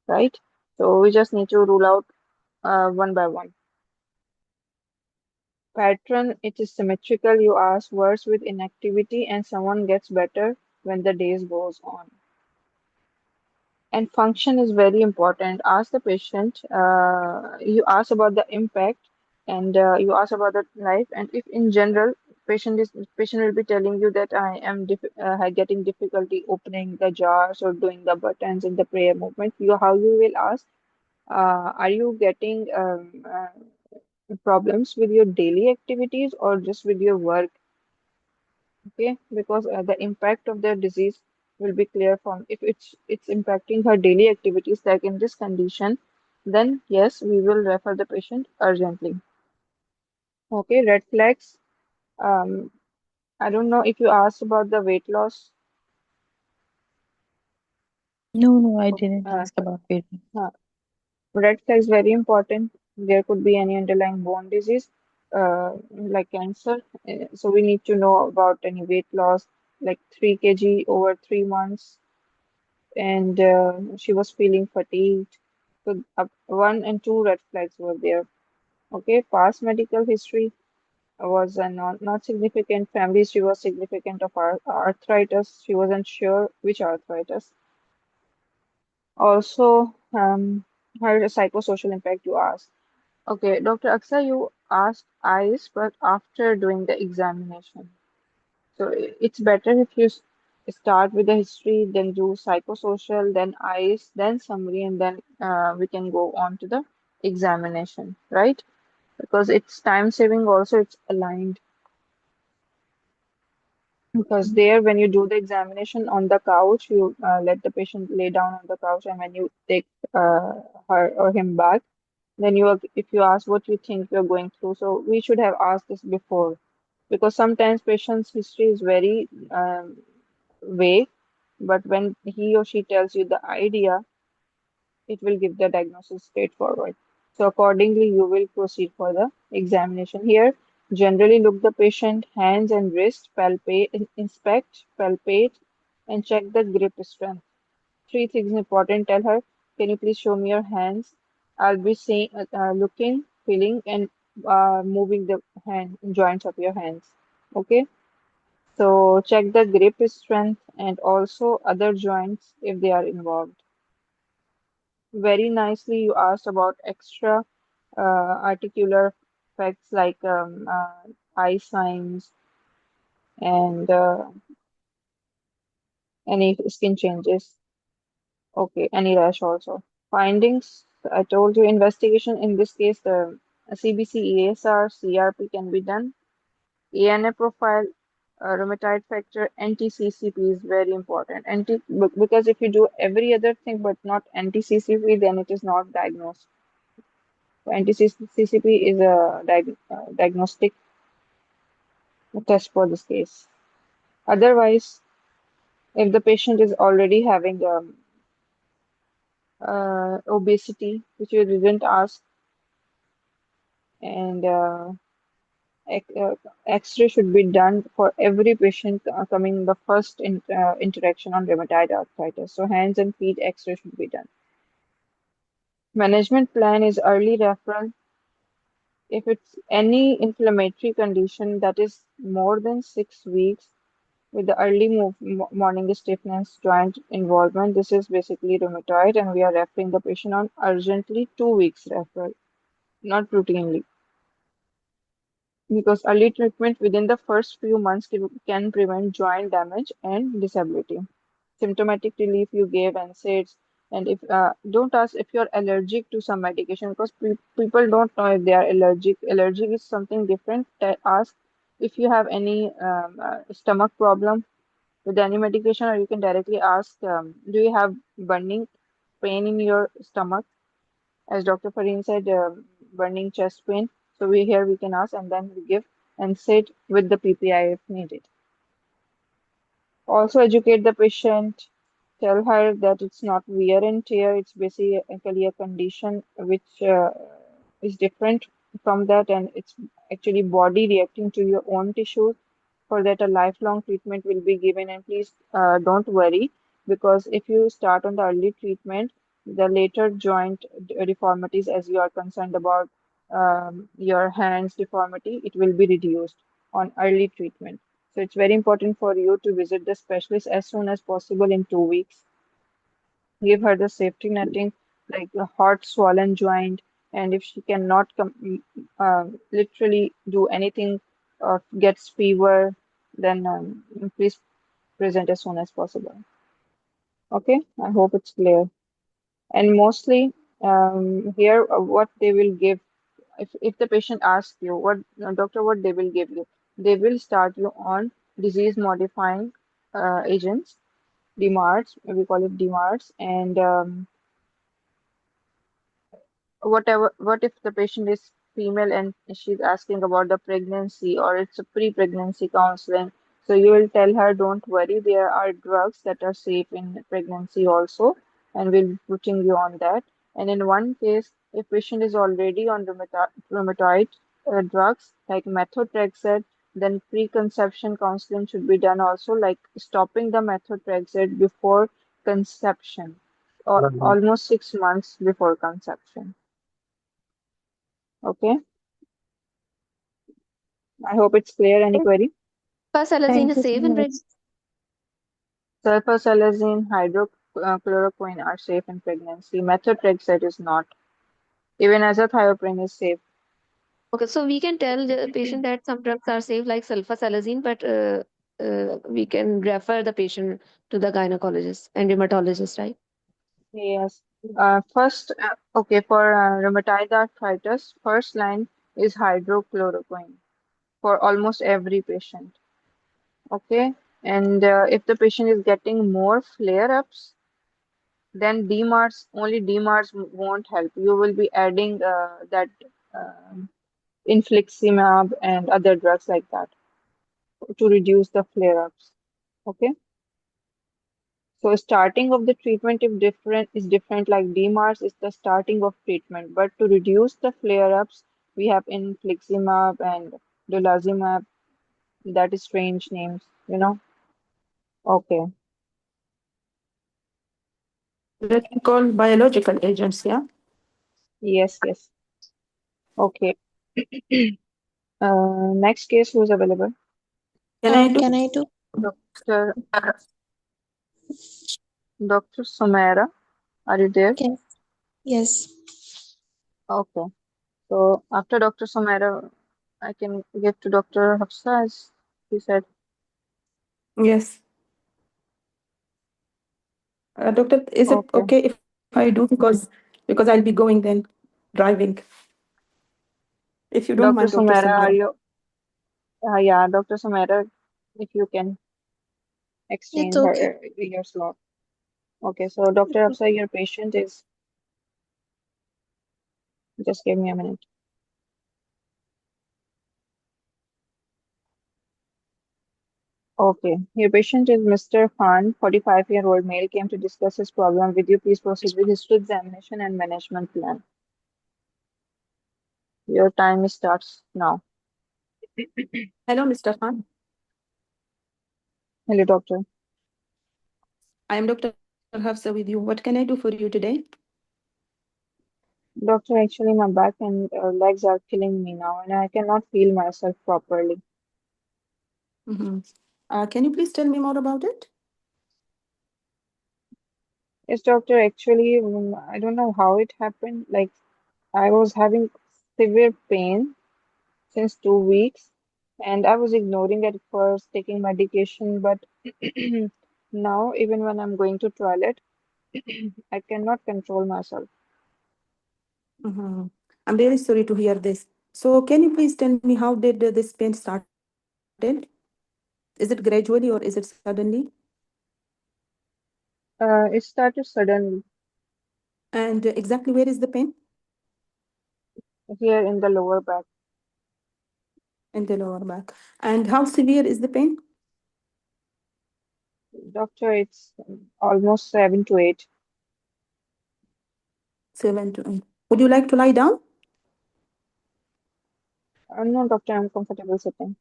Speaker 2: right? So we just need to rule out one by one. Pattern, it is symmetrical. You ask worse with inactivity and someone gets better when the days goes on. And function is very important. Ask the patient, you ask about the impact and you ask about the life. And if in general, patient will be telling you that I am getting difficulty opening the jars or doing the buttons in the prayer movement. How you will ask, are you getting problems with your daily activities or just with your work? Okay, because the impact of their disease will be clear from if it's impacting her daily activities like in this condition, then yes, we will refer the patient urgently. Okay, red flags. Um, I don't know if you asked about the weight loss.
Speaker 4: No, I
Speaker 2: Okay,
Speaker 4: didn't ask about weight.
Speaker 2: uh, red flags very important. There could be any underlying bone disease, like cancer. So we need to know about any weight loss, like 3 kg over 3 months, and she was feeling fatigued. So one and two red flags were there. Okay, past medical history was not significant. Family history was significant of arthritis. She wasn't sure which arthritis. Also, her psychosocial impact you asked. Okay, Dr. Aksa, you asked eyes, but after doing the examination. So it's better if you start with the history, then do psychosocial, then eyes, then summary, and then we can go on to the examination, right? Because it's time saving also, it's aligned. Because there, when you do the examination on the couch, you let the patient lay down on the couch, and when you take her or him back, then if you ask what you think you're going through, so we should have asked this before, because sometimes patient's history is very vague, but when he or she tells you the idea, it will give the diagnosis straightforward. So accordingly, you will proceed for the examination. Here, generally look the patient hands and wrist, palpate, inspect, palpate, and check the grip strength. Three things important. Tell her, can you please show me your hands? I'll be seeing, looking, feeling, and moving the hand joints of your hands. Okay. So check the grip strength and also other joints if they are involved. Very nicely, you asked about extra articular effects like eye signs and any skin changes. Okay, any rash also. Findings, I told you investigation in this case, the CBC, ESR, CRP can be done. ANA profile, rheumatoid factor, anti-CCP is very important. Because if you do every other thing but not anti-CCP, then it is not diagnosed. So anti-CCP is a diagnostic test for this case. Otherwise, if the patient is already having obesity, which you didn't ask, and X-ray should be done for every patient coming the first interaction on rheumatoid arthritis. So hands and feet X-ray should be done. Management plan is early referral. If it's any inflammatory condition that is more than 6 weeks with the early morning stiffness, joint involvement, this is basically rheumatoid, and we are referring the patient on urgently 2 weeks referral, not routinely. Because early treatment within the first few months can prevent joint damage and disability. Symptomatic relief you gave NSAIDs, and if don't ask if you're allergic to some medication because people don't know if they are allergic. Allergic is something different. Ask if you have any stomach problem with any medication, or you can directly ask, do you have burning pain in your stomach? As Dr. Fareen said, burning chest pain. So we can ask and then we give and sit with the PPI if needed. Also educate the patient. tell her that it's not wear and tear, it's basically a condition which is different from that, and it's actually body reacting to your own tissues. For that, a lifelong treatment will be given, and please don't worry, because if you start on the early treatment, the later joint deformities, as you are concerned about your hands deformity, it will be reduced on early treatment. So it's very important for you to visit the specialist as soon as possible in 2 weeks. Give her the safety netting, like a hot swollen joint, and if she cannot literally do anything or gets fever, then please present as soon as possible. Okay, I hope it's clear. And mostly here, what they will give, if the patient asks you, what doctor, what they will give you, they will start you on disease modifying agents, DMARDs, we call it DMARDs, and whatever, what if the patient is female and she's asking about the pregnancy or it's a pre-pregnancy counseling, so you will tell her, don't worry, there are drugs that are safe in pregnancy also, and we'll be putting you on that. And in one case, if patient is already on rheumatoid drugs like methotrexate, then preconception counseling should be done also, like stopping the methotrexate before conception or almost 6 months before conception. Okay, I hope it's clear. Any query?
Speaker 3: Sulfasalazine
Speaker 4: Thank
Speaker 3: is
Speaker 4: you so
Speaker 3: safe in
Speaker 4: much.
Speaker 3: pregnancy.
Speaker 2: Sulfasalazine, hydrochloroquine are safe in pregnancy. Methotrexate is not. Even azathioprine is safe.
Speaker 3: Okay, so we can tell the patient that some drugs are safe, like sulfasalazine, but we can refer the patient to the gynecologist and rheumatologist, right?
Speaker 2: Yes. First, okay, for rheumatoid arthritis, first line is hydrochloroquine for almost every patient. Okay, and if the patient is getting more flare-ups, then DMARS, only DMARS won't help. You will be adding that infliximab and other drugs like that to reduce the flare-ups. Okay, so starting of the treatment if different is different, like DMARS is the starting of treatment, but to reduce the flare-ups, we have infliximab and dolazimab. That is strange names, you know. Okay,
Speaker 5: That we call biological agents, yeah?
Speaker 2: yes, yes. Okay. Next case who's available?
Speaker 5: Can I do?
Speaker 6: Can I do?
Speaker 2: Doctor Dr. Sumaira, are you there?
Speaker 6: Can yes.
Speaker 2: Okay. So after Dr. Sumaira, I can give to Dr. Hafsa, as he said.
Speaker 5: Yes. Doctor, is it
Speaker 2: Okay.
Speaker 5: okay if I do? Because I'll be going then driving. If you don't
Speaker 2: Dr.
Speaker 5: mind, Dr.
Speaker 2: Sumaira, are
Speaker 5: Samara.
Speaker 2: you? Yeah, Dr. Sumaira, if you can
Speaker 6: It's
Speaker 2: exchange
Speaker 6: okay.
Speaker 2: her your slot. Okay, so Dr. Hafsa, your patient is, just give me a minute. Okay, your patient is Mr. Khan, 45-year-old male, came to discuss his problem with you. Please proceed with history examination and management plan. Your time starts now.
Speaker 5: Hello, Mr. Khan.
Speaker 2: Hello, doctor.
Speaker 5: I am Dr. Hafsa with you. What can I do for you today?
Speaker 2: Doctor, actually, my back and legs are killing me now, and I cannot feel myself properly.
Speaker 5: Mm-hmm. Can you please tell me more about it?
Speaker 2: Yes, doctor, actually, I don't know how it happened. Like, I was having severe pain since 2 weeks, and I was ignoring it at first, taking medication, but now, even when I'm going to toilet, I cannot control myself.
Speaker 5: Mm-hmm. I'm very sorry to hear this. So, can you please tell me how did this pain started? Is it gradually or is it suddenly?
Speaker 2: It started suddenly
Speaker 5: And exactly where is the pain?
Speaker 2: here in the lower back.
Speaker 5: In the lower back. And how severe is the pain?
Speaker 2: Doctor, it's almost 7 to 8.
Speaker 5: 7 to 8. Would you like to lie down?
Speaker 2: No, doctor, I'm comfortable sitting.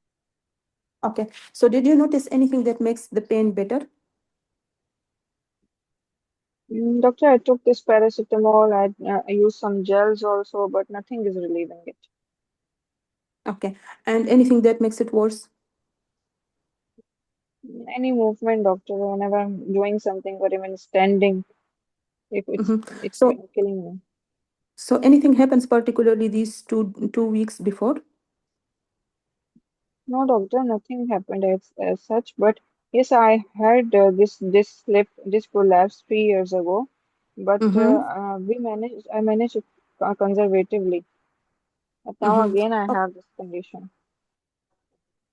Speaker 5: Okay. So did you notice anything that makes the pain better?
Speaker 2: Doctor, I took this paracetamol. I used some gels also, but nothing is relieving it.
Speaker 5: Okay. And anything that makes it worse?
Speaker 2: Any movement, doctor, whenever I'm doing something or even standing, if
Speaker 5: Mhm.
Speaker 2: it's
Speaker 5: So
Speaker 2: killing me.
Speaker 5: so anything happens particularly these two weeks before?
Speaker 2: No, doctor, nothing happened as such. But yes, I had this prolapse 3 years ago, but
Speaker 5: Mm-hmm.
Speaker 2: I managed it conservatively. But now
Speaker 5: Mm-hmm.
Speaker 2: again, I have this condition.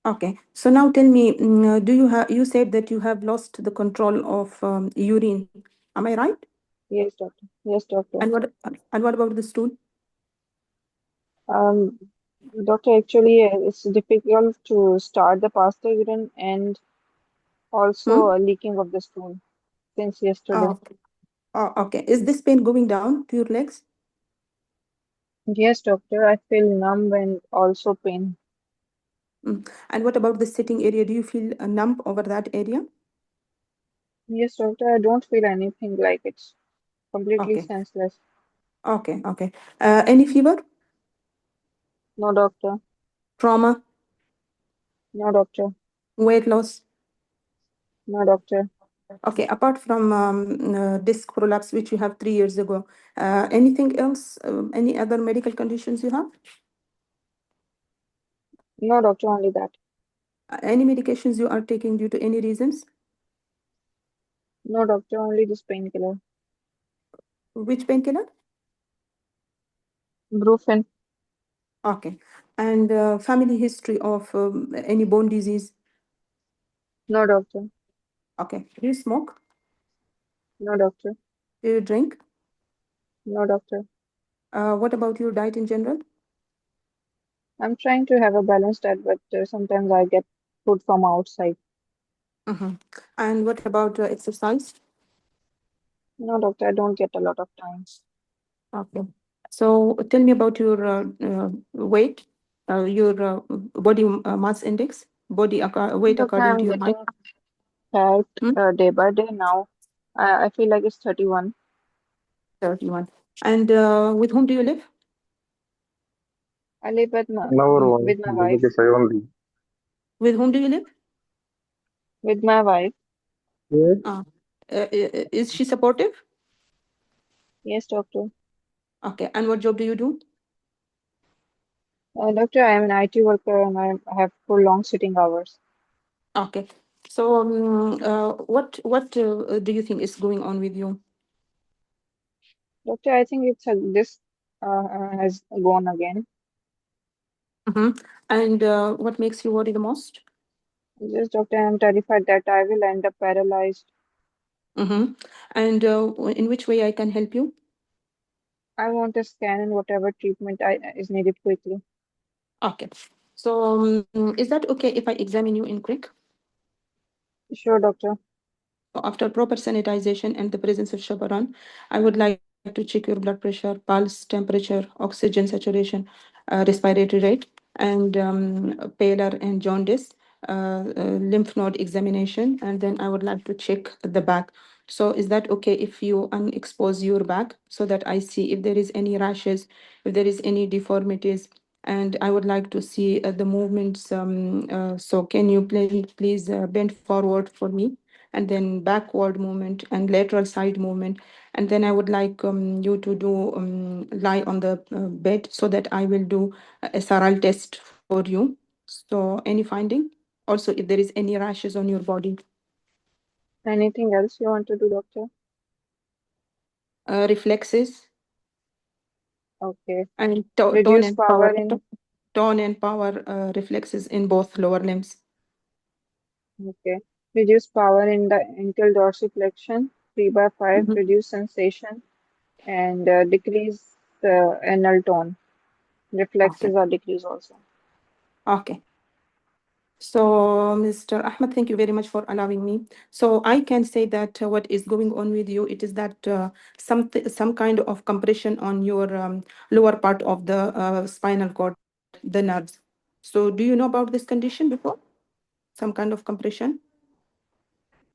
Speaker 5: Okay. So now tell me, do you said that you have lost the control of urine. Am I right?
Speaker 2: Yes, doctor. Yes, doctor.
Speaker 5: And what about the stool?
Speaker 2: Um, Doctor, actually, it's difficult to start the pasta urine and also
Speaker 5: Hmm?
Speaker 2: a leaking of the stool since yesterday.
Speaker 5: Oh, okay. Is this pain going down to your legs?
Speaker 2: Yes, doctor, I feel numb and also pain.
Speaker 5: And what about the sitting area? Do you feel numb over that area?
Speaker 2: Yes, doctor, I don't feel anything like it's completely
Speaker 5: Okay.
Speaker 2: senseless.
Speaker 5: Okay. Any fever?
Speaker 2: No, doctor.
Speaker 5: Trauma?
Speaker 2: No, doctor.
Speaker 5: Weight loss?
Speaker 2: No, doctor.
Speaker 5: Okay. Apart from disc prolapse, which you have 3 years ago, anything else? Any other medical conditions you have?
Speaker 2: No, doctor, only that.
Speaker 5: Any medications you are taking due to any reasons?
Speaker 2: No, doctor, only this painkiller.
Speaker 5: Which painkiller?
Speaker 2: Brufen.
Speaker 5: Okay. And family history of any bone disease?
Speaker 2: No, doctor.
Speaker 5: Okay. Do you smoke?
Speaker 2: No, doctor.
Speaker 5: Do you drink?
Speaker 2: No, doctor.
Speaker 5: What about your diet in general?
Speaker 2: I'm trying to have a balanced diet, but sometimes I get food from outside.
Speaker 5: Mhm. And what about exercise?
Speaker 2: No, doctor, I don't get a lot of time.
Speaker 5: Okay. So tell me about your weight, your body mass index, weight
Speaker 2: Doctor,
Speaker 5: according to
Speaker 2: I'm
Speaker 5: your height.
Speaker 2: getting fat
Speaker 5: Hmm?
Speaker 2: day by day now. I feel like it's 31.
Speaker 5: 31. And with whom do you live?
Speaker 2: I live
Speaker 7: Number one,
Speaker 2: with my wife.
Speaker 7: Mumbai only.
Speaker 5: With whom do you live?
Speaker 2: With my wife.
Speaker 7: Yes,
Speaker 5: Uh, is she supportive?
Speaker 2: Yes, doctor.
Speaker 5: Okay. And what job do you do?
Speaker 2: Doctor, I am an IT worker and I have full long sitting hours.
Speaker 5: Okay. So what do you think is going on with you?
Speaker 2: Doctor, I think this has gone again.
Speaker 5: Hmm. And what makes you worry the most?
Speaker 2: Yes, doctor, I am terrified that I will end up paralyzed.
Speaker 5: Mm-hmm. And in which way I can help you?
Speaker 2: I want a scan and whatever treatment is needed quickly.
Speaker 5: Okay. So is that okay if I examine you in quick?
Speaker 2: Sure, doctor.
Speaker 5: So after proper sanitization and the presence of chaperone, I would like to check your blood pressure, pulse, temperature, oxygen saturation, respiratory rate, and pallor and jaundice, lymph node examination, and then I would like to check the back. So is that okay if you unexpose your back so that I see if there is any rashes, if there is any deformities, and I would like to see the movements. So can you please bend forward for me? And then backward movement and lateral side movement. And then I would like you to do lie on the bed so that I will do a SRL test for you. So any finding? Also, if there is any rashes on your body,
Speaker 2: Anything else you want to do, doctor?
Speaker 5: reflexes,
Speaker 2: Okay.
Speaker 5: and
Speaker 2: Reduce power in.
Speaker 5: tone and power reflexes in both lower limbs.
Speaker 2: Okay. Reduce power in the ankle dorsiflexion. 3/5.
Speaker 5: Mhm.
Speaker 2: Reduce sensation and decrease anal tone.
Speaker 5: Okay.
Speaker 2: Reflexes are decreased also.
Speaker 5: Okay. So, Mr. Ahmed, thank you very much for allowing me. So, I can say that what is going on with you, it is that some kind of compression on your lower part of the spinal cord, the nerves. So, do you know about this condition before? Some kind of compression?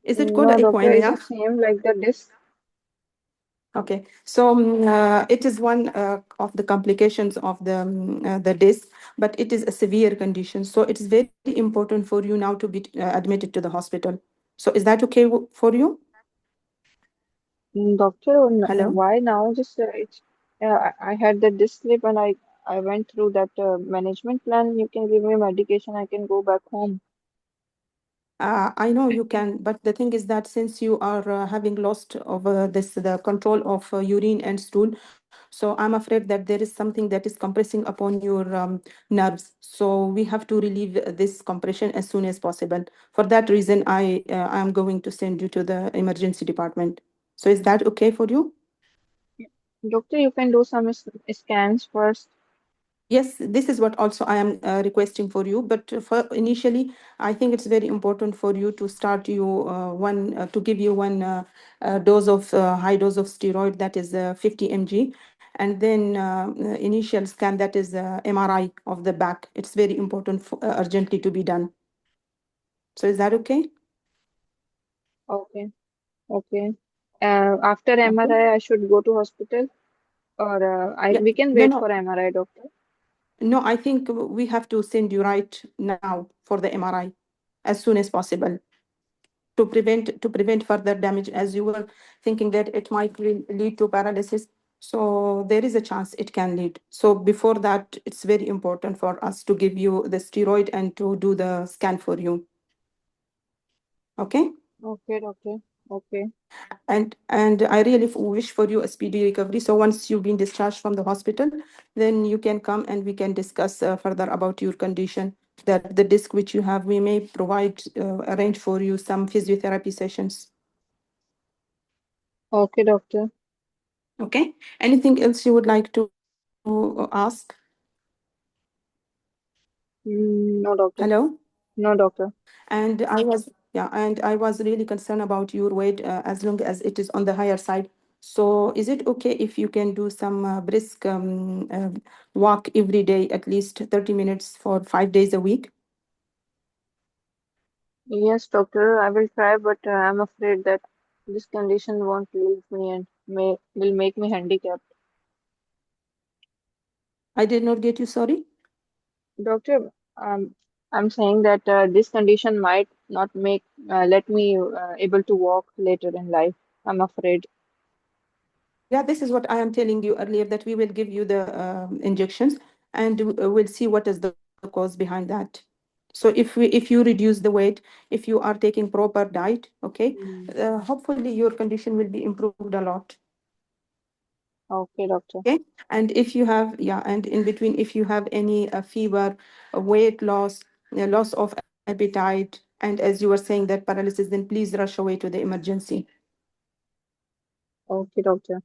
Speaker 5: Is it called
Speaker 2: No, doctor,
Speaker 5: equina?
Speaker 2: is
Speaker 5: Yeah.
Speaker 2: it same like the disc?
Speaker 5: Okay, so it is one of the complications of the disc, but it is a severe condition. So it is very important for you now to be admitted to the hospital. So is that okay for you?
Speaker 2: Doctor,
Speaker 5: Hello?
Speaker 2: why now? Just I had the disc slip and I went through that management plan. You can give me medication. I can go back home.
Speaker 5: I know you can, but the thing is that since you are having lost over the control of urine and stool, so I'm afraid that there is something that is compressing upon your nerves. So we have to relieve this compression as soon as possible. For that reason, I am going to send you to the emergency department. So is that okay for you?
Speaker 2: Doctor, you can do some scans first.
Speaker 5: Yes, this is what also I am requesting for you. But for initially, I think it's very important for you to start you to give you one dose of high dose of steroid, that is 50 mg, and then initial scan, that is MRI of the back. It's very important for, urgently to be done. So is that okay?
Speaker 2: Okay, okay. After
Speaker 5: Okay.
Speaker 2: MRI, I should go to hospital, or
Speaker 5: Yeah.
Speaker 2: we can
Speaker 5: No,
Speaker 2: wait
Speaker 5: no,
Speaker 2: for MRI, doctor.
Speaker 5: no. I think we have to send you right now for the MRI as soon as possible, to prevent further damage, as you were thinking that it might lead to paralysis. So there is a chance it can lead. So before that, it's very important for us to give you the steroid and to do the scan for you. Okay.
Speaker 2: Okay, doctor. Okay.
Speaker 5: And I really wish for you a speedy recovery. So once you've been discharged from the hospital, then you can come and we can discuss further about your condition, that the disc which you have, we may arrange for you some physiotherapy sessions.
Speaker 2: Okay, doctor.
Speaker 5: Okay. Anything else you would like to ask?
Speaker 2: No, doctor.
Speaker 5: Hello?
Speaker 2: No, doctor.
Speaker 5: And I was, yeah, and I was really concerned about your weight as long as it is on the higher side. So is it okay if you can do some brisk walk every day, at least 30 minutes for 5 days a week?
Speaker 2: Yes, doctor, I will try, but I'm afraid that this condition won't leave me and will make me handicapped.
Speaker 5: I did not get you, sorry.
Speaker 2: Doctor, I'm saying that this condition might not make let me able to walk later in life. I'm afraid.
Speaker 5: Yeah, this is what I am telling you earlier, that we will give you the injections, and we'll see what is the cause behind that. So if you reduce the weight, if you are taking proper diet, okay,
Speaker 2: Mm.
Speaker 5: hopefully your condition will be improved a lot.
Speaker 2: Okay, doctor.
Speaker 5: Okay. And if you have, yeah, and in between, if you have any fever, weight loss, loss of appetite, and as you were saying that paralysis, then please rush away to the emergency.
Speaker 2: Okay, doctor.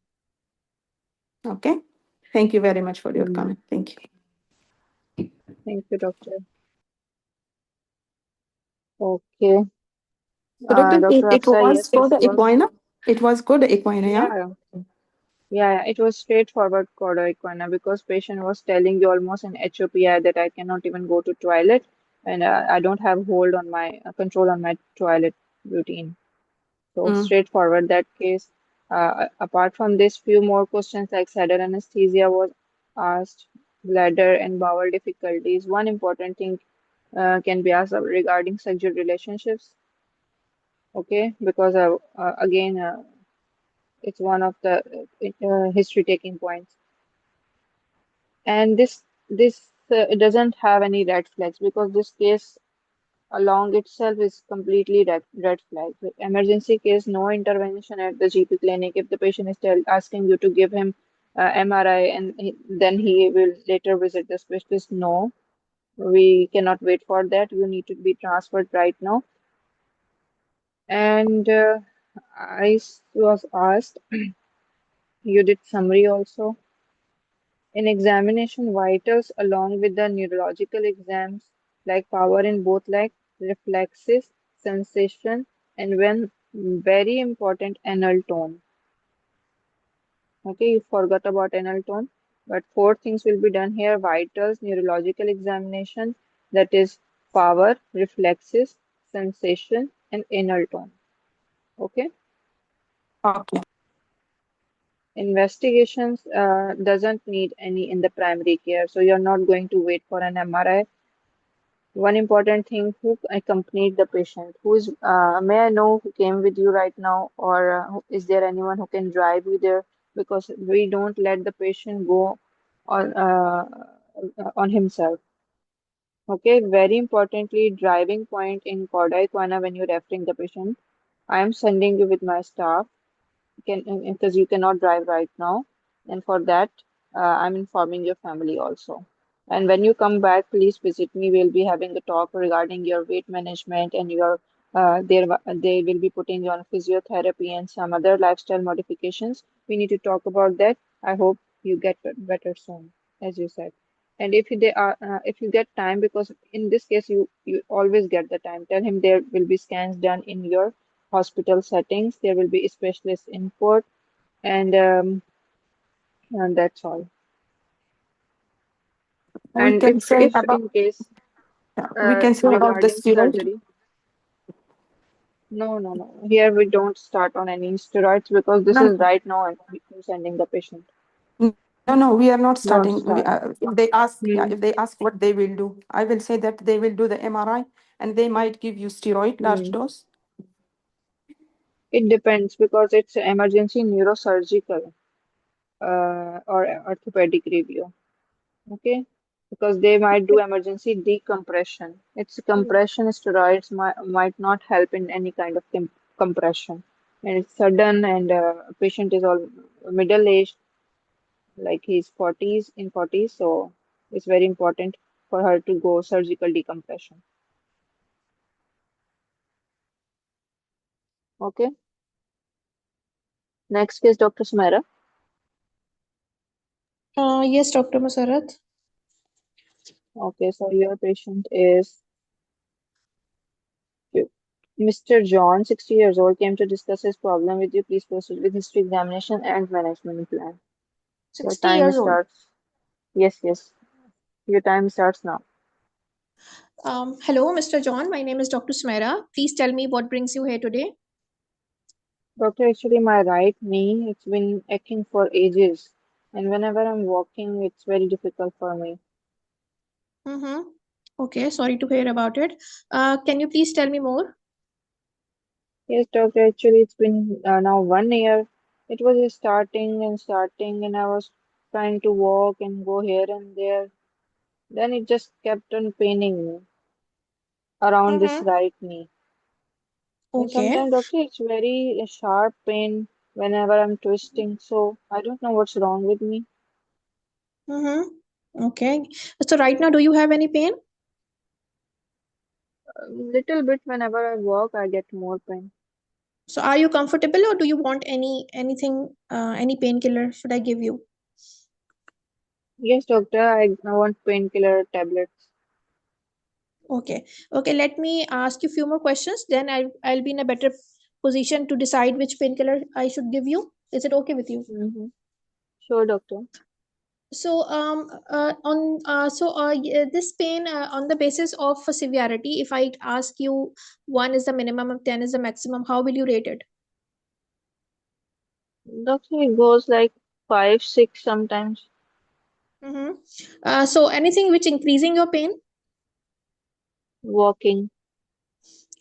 Speaker 5: Okay. Thank you very much for your
Speaker 2: Mm.
Speaker 5: comment. Thank you.
Speaker 2: Thank you, doctor. Okay.
Speaker 5: So, Doctor,
Speaker 2: Dr.
Speaker 5: it
Speaker 2: Afsa,
Speaker 5: was
Speaker 2: yes,
Speaker 5: for
Speaker 2: it
Speaker 5: the
Speaker 2: was.
Speaker 5: equina. It was called equina, yeah?
Speaker 2: Yeah, yeah, it was straightforward cauda equina because patient was telling you almost in HOPI that I cannot even go to toilet and I don't have hold on my control on my toilet routine. So
Speaker 5: Mm.
Speaker 2: straightforward that case. Apart from this, few more questions like sudden anesthesia was asked, bladder and bowel difficulties. One important thing can be asked regarding sexual relationships. Okay, because again, it's one of the history taking points. And this it doesn't have any red flags because this case along itself is completely red flag. With emergency case, no intervention at the GP clinic. If the patient is asking you to give him MRI and then he will later visit the specialist, no, we cannot wait for that. You need to be transferred right now. And was asked, you did summary also. In examination vitals along with the neurological exams, like power in both legs, reflexes, sensation, and when very important, anal tone. Okay, you forgot about anal tone, but four things will be done here: vitals, neurological examination, that is power, reflexes, sensation, and anal tone. Okay.
Speaker 5: Okay.
Speaker 2: Investigations doesn't need any in the primary care, so you're not going to wait for an MRI. One important thing, who accompanied the patient? Who is, may I know who came with you right now, or is there anyone who can drive you there? Because we don't let the patient go on himself. Okay, very importantly, driving point in cauda equina when you're referring the patient. I am sending you with my staff can because you cannot drive right now, and for that I'm informing your family also. And when you come back, please visit me. We'll be having a talk regarding your weight management and your they will be putting you on physiotherapy and some other lifestyle modifications. We need to talk about that. I hope you get better soon, as you said. And if you get time, because in this case you always get the time, tell him there will be scans done in your hospital settings. There will be specialist input, and that's all.
Speaker 5: We
Speaker 2: And
Speaker 5: can say
Speaker 2: if
Speaker 5: about
Speaker 2: in case
Speaker 5: we can say about the
Speaker 2: regarding
Speaker 5: steroid.
Speaker 2: surgery, no. Here we don't start on any steroids because this
Speaker 5: No,
Speaker 2: is right now I'm sending the patient.
Speaker 5: no, we are not
Speaker 2: Don't
Speaker 5: starting.
Speaker 2: start.
Speaker 5: If they ask, yeah,
Speaker 2: Hmm.
Speaker 5: if they ask what they will do, I will say that they will do the MRI and they might give you steroid large
Speaker 2: Hmm.
Speaker 5: dose.
Speaker 2: It depends because it's emergency neurosurgical or orthopedic review. Okay, because they might do emergency decompression. It's compression steroids might not help in any kind of compression. And it's sudden, and patient is all middle aged, like he's 40s, so it's very important for her to go surgical decompression. Okay, next case, Dr. Sumera.
Speaker 6: Yes, Dr. Musarat.
Speaker 2: Okay, so your patient is Mr. John, 60 years old, came to discuss his problem with you. Please proceed with history examination and management plan. Your
Speaker 6: 60
Speaker 2: time
Speaker 6: years old.
Speaker 2: starts. Yes. Your time starts now.
Speaker 6: Hello, Mr. John. My name is Dr. Smera. Please tell me what brings you here today.
Speaker 2: Doctor, actually, my right knee, it's been aching for ages. And whenever I'm walking, it's very difficult for me.
Speaker 6: Mm-hmm. Okay, sorry to hear about it. Can you please tell me more?
Speaker 2: Yes, doctor, actually, it's been now 1 year. It was just starting, and I was trying to walk and go here and there. Then it just kept on paining me around this
Speaker 6: Mm-hmm.
Speaker 2: right knee. And
Speaker 6: Okay.
Speaker 2: sometimes, doctor, it's very sharp pain whenever I'm twisting. So I don't know what's wrong with me.
Speaker 6: Mm-hmm. Okay. So right now, do you have any pain?
Speaker 2: A little bit whenever I walk, I get more pain.
Speaker 6: So are you comfortable or do you want anything, any painkiller should I give you?
Speaker 2: Yes, doctor, I want painkiller tablets.
Speaker 6: Okay. Okay, let me ask you a few more questions. Then I'll be in a better position to decide which painkiller I should give you. Is it okay with you?
Speaker 2: Mm-hmm. Sure, doctor.
Speaker 6: So this pain on the basis of severity, if I ask you 1 is the minimum and 10 is the maximum, how will you rate it?
Speaker 2: Doctor, it goes like 5, 6 sometimes.
Speaker 6: Mm-hmm. So anything which increasing your pain
Speaker 2: Walking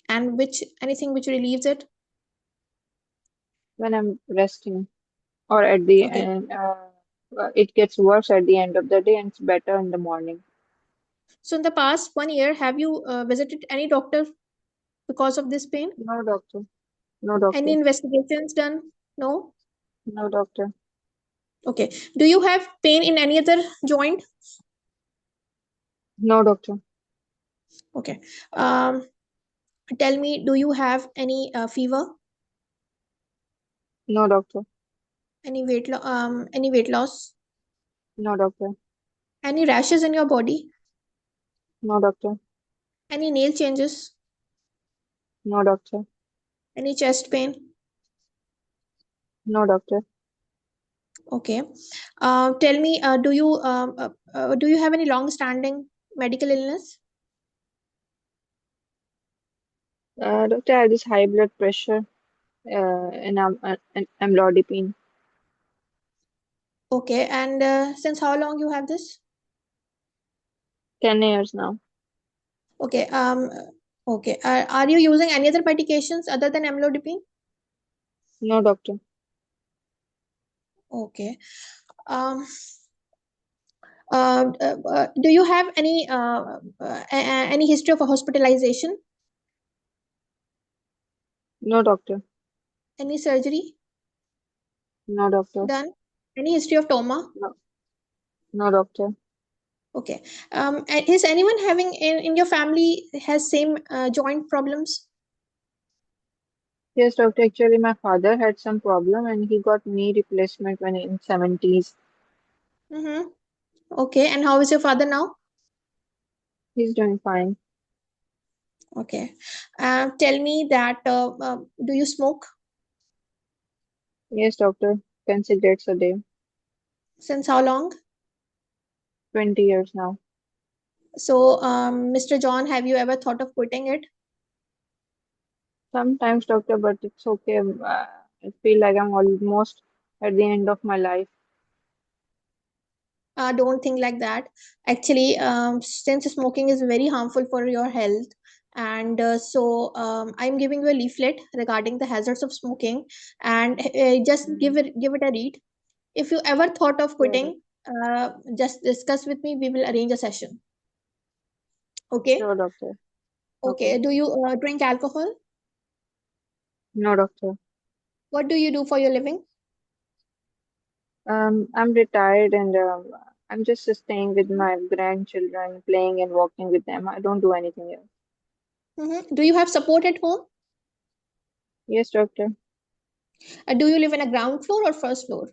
Speaker 6: and which anything which relieves it?
Speaker 2: when I'm resting, or at the
Speaker 6: Okay.
Speaker 2: end, it gets worse at the end of the day and it's better in the morning.
Speaker 6: So in the past 1 year, have you visited any doctor because of this pain?
Speaker 2: No, doctor. No,
Speaker 6: Any
Speaker 2: doctor.
Speaker 6: investigations done? No.
Speaker 2: No, doctor.
Speaker 6: Okay. Do you have pain in any other joint?
Speaker 2: No, doctor.
Speaker 6: Okay. Um, Tell me, do you have any fever?
Speaker 2: No, doctor.
Speaker 6: Any weight loss?
Speaker 2: No, doctor.
Speaker 6: Any rashes in your body?
Speaker 2: No, doctor.
Speaker 6: Any nail changes?
Speaker 2: No, doctor.
Speaker 6: Any chest pain?
Speaker 2: No, doctor.
Speaker 6: Okay. Tell me, do you have any long-standing medical illness?
Speaker 2: Doctor, I have this high blood pressure and amlodipine.
Speaker 6: Okay. And since how long you have this?
Speaker 2: 10 years now.
Speaker 6: Okay. Okay. Are you using any other medications other than amlodipine?
Speaker 2: No, doctor.
Speaker 6: Okay. Um, do you have any history of a hospitalization?
Speaker 2: No, doctor.
Speaker 6: Any surgery
Speaker 2: No, doctor.
Speaker 6: done? Any history of trauma?
Speaker 2: No, no, doctor.
Speaker 6: Okay. And is anyone having in your family has same joint problems?
Speaker 2: Yes, doctor. Actually, my father had some problem and he got knee replacement when in 70s.
Speaker 6: Mm-hmm. Okay. And how is your father now?
Speaker 2: He's doing fine.
Speaker 6: Okay. Tell me that do you smoke?
Speaker 2: Yes, doctor. 10 cigarettes a day.
Speaker 6: Since how long?
Speaker 2: 20 years now.
Speaker 6: So, Mr. John, have you ever thought of quitting it?
Speaker 2: Sometimes, doctor, but it's okay. I feel like I'm almost at the end of my life.
Speaker 6: Don't think like that. Actually, since smoking is very harmful for your health, and I'm giving you a leaflet regarding the hazards of smoking, and just give it a read. If you ever thought of
Speaker 2: Sure, doc-
Speaker 6: quitting, just discuss with me. We will arrange a session. Okay.
Speaker 2: sure, doctor. Okay.
Speaker 6: Okay. Do you drink alcohol?
Speaker 2: No, doctor.
Speaker 6: What do you do for your living?
Speaker 2: I'm retired and I'm just staying with my grandchildren, playing and walking with them. I don't do anything else.
Speaker 6: Do you have support at home?
Speaker 2: Yes, doctor.
Speaker 6: Do you live in a ground floor or first floor?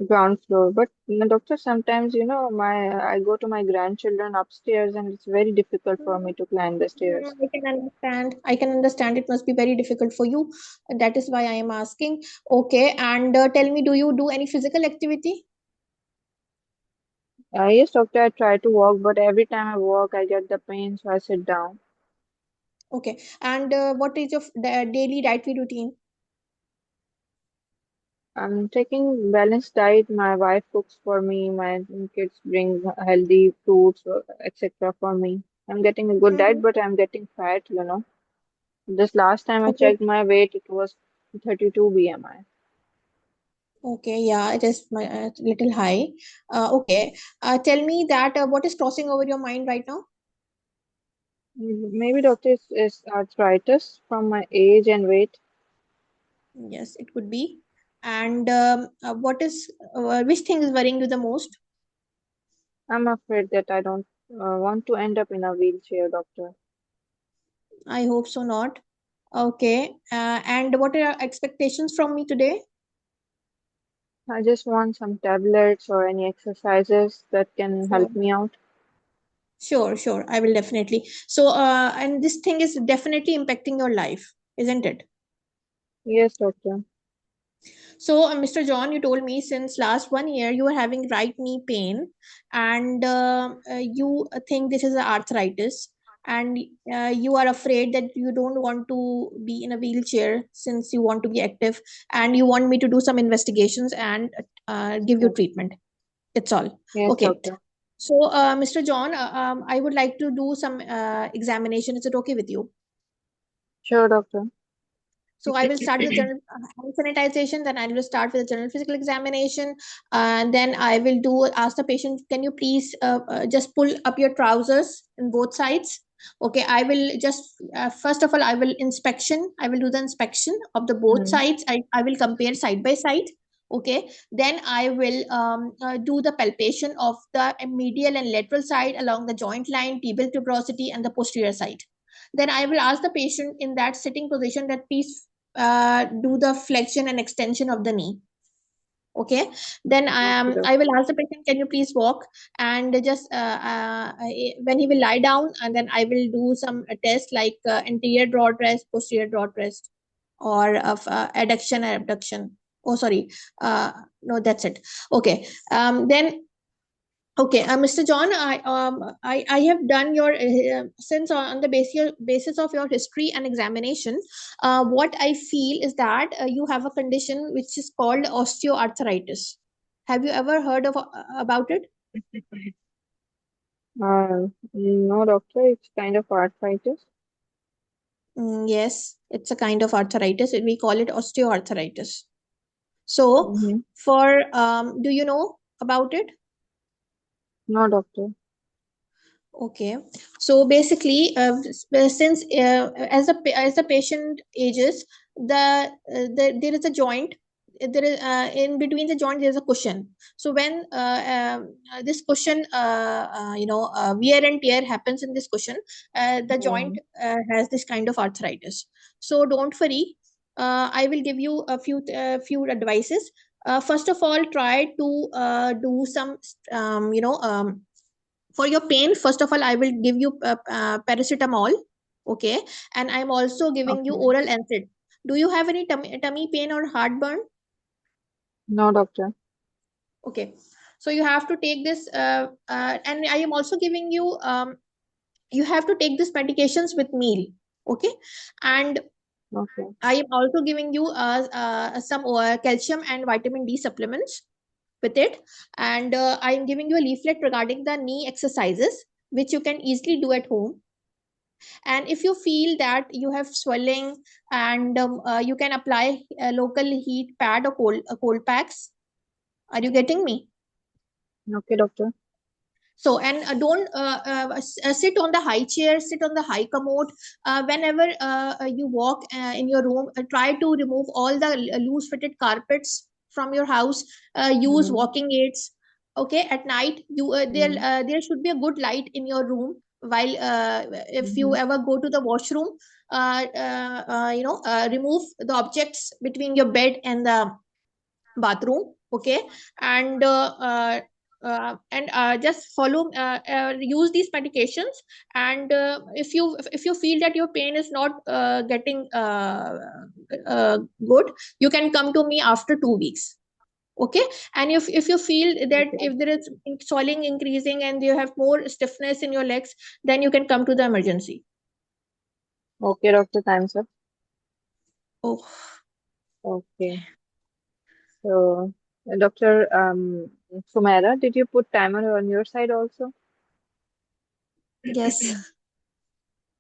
Speaker 2: Ground floor. But doctor, sometimes I go to my grandchildren upstairs and it's very difficult for me to climb the stairs.
Speaker 6: I can understand. I can understand. It must be very difficult for you. That is why I am asking. Okay. And tell me, do you do any physical activity?
Speaker 2: Yes, doctor, I try to walk, but every time I walk, I get the pain, so I sit down.
Speaker 6: Okay. And what is your daily dietary routine?
Speaker 2: I'm taking balanced diet. My wife cooks for me. My kids bring healthy fruits, etc. for me. I'm getting a good diet,
Speaker 6: Mhm.
Speaker 2: but I'm getting fat. Just last time I
Speaker 6: Okay.
Speaker 2: checked my weight, it was 32 BMI.
Speaker 6: Okay. Yeah, it is little high. Okay. Tell me that what is crossing over your mind right now?
Speaker 2: Maybe doctor is arthritis from my age and weight.
Speaker 6: Yes, it could be. And which thing is worrying you the most?
Speaker 2: I'm afraid that I don't want to end up in a wheelchair, doctor.
Speaker 6: I hope so not. Okay. And what are your expectations from me today?
Speaker 2: I just want some tablets or any exercises that can
Speaker 6: Sure.
Speaker 2: help me out.
Speaker 6: Sure, sure. I will definitely. So, and this thing is definitely impacting your life, isn't it?
Speaker 2: Yes, doctor.
Speaker 6: So, Mr. John, you told me since last 1 year you are having right knee pain, and you think this is a arthritis, and you are afraid that you don't want to be in a wheelchair since you want to be active, and you want me to do some investigations and give you
Speaker 2: Sure.
Speaker 6: treatment. It's all.
Speaker 2: Yes,
Speaker 6: Okay.
Speaker 2: doctor.
Speaker 6: So, Mr. John, I would like to do some examination. Is it okay with you?
Speaker 2: Sure, doctor.
Speaker 6: So I will start with the general hand sanitization, then I will start with the general physical examination, and then I will ask the patient, can you please just pull up your trousers in both sides? Okay, I will just first of all I will do the inspection of the both
Speaker 2: Mm.
Speaker 6: sides. I will compare side by side. Okay, then I will do the palpation of the medial and lateral side along the joint line, tibial tuberosity, and the posterior side. Then I will ask the patient in that sitting position that please do the flexion and extension of the knee. Okay, then
Speaker 2: Okay,
Speaker 6: I will
Speaker 2: doctor.
Speaker 6: ask the patient, can you please walk? And just when he will lie down, and then I will do some tests like anterior broad rest, posterior broad rest, or of adduction and abduction. Oh, sorry. No, that's it. Okay. Then okay, Mr. John, I have done your since on the basis of your history and examination, what I feel is that you have a condition which is called osteoarthritis. Have you ever heard of about it?
Speaker 2: No, doctor, it's kind of arthritis.
Speaker 6: Yes, it's a kind of arthritis. We call it osteoarthritis. So,
Speaker 2: Mm-hmm.
Speaker 6: for do you know about it?
Speaker 2: No, doctor.
Speaker 6: Okay, so basically, since as the patient ages, there is a joint. There is in between the joint there is a cushion. So when this cushion, wear and tear happens in this cushion, the
Speaker 2: Yeah.
Speaker 6: joint has this kind of arthritis. So don't worry. I will give you a few advices. First of all, try to do some for your pain. First of all, I will give you paracetamol. Okay, and I'm also giving you
Speaker 2: Okay.
Speaker 6: oral NSAID. Do you have any tummy pain or heartburn?
Speaker 2: No, doctor.
Speaker 6: Okay, so you have to take this and I am also giving you you have to take these medications with meal. Okay, and
Speaker 2: Okay.
Speaker 6: I am also giving you some calcium and vitamin D supplements with it. And I am giving you a leaflet regarding the knee exercises, which you can easily do at home. And if you feel that you have swelling, and you can apply a local heat pad or cold packs. Are you getting me?
Speaker 2: Okay, doctor.
Speaker 6: So, and don't sit on the high chair, sit on the high commode. Whenever you walk in your room, try to remove all the loose fitted carpets from your house. Use
Speaker 2: Mm-hmm.
Speaker 6: walking aids. Okay, at night there should be a good light in your room. While if you
Speaker 2: Mm-hmm.
Speaker 6: ever go to the washroom, remove the objects between your bed and the bathroom. Okay, and just follow use these medications. And if you feel that your pain is not getting good, you can come to me after 2 weeks. Okay, and if you feel that
Speaker 2: Okay.
Speaker 6: if there is swelling increasing and you have more stiffness in your legs, then you can come to the emergency.
Speaker 2: Okay, doctor. Time's up.
Speaker 6: Oh,
Speaker 2: Okay. So, Doctor Sumaira, did you put timer on your side also?
Speaker 6: yes.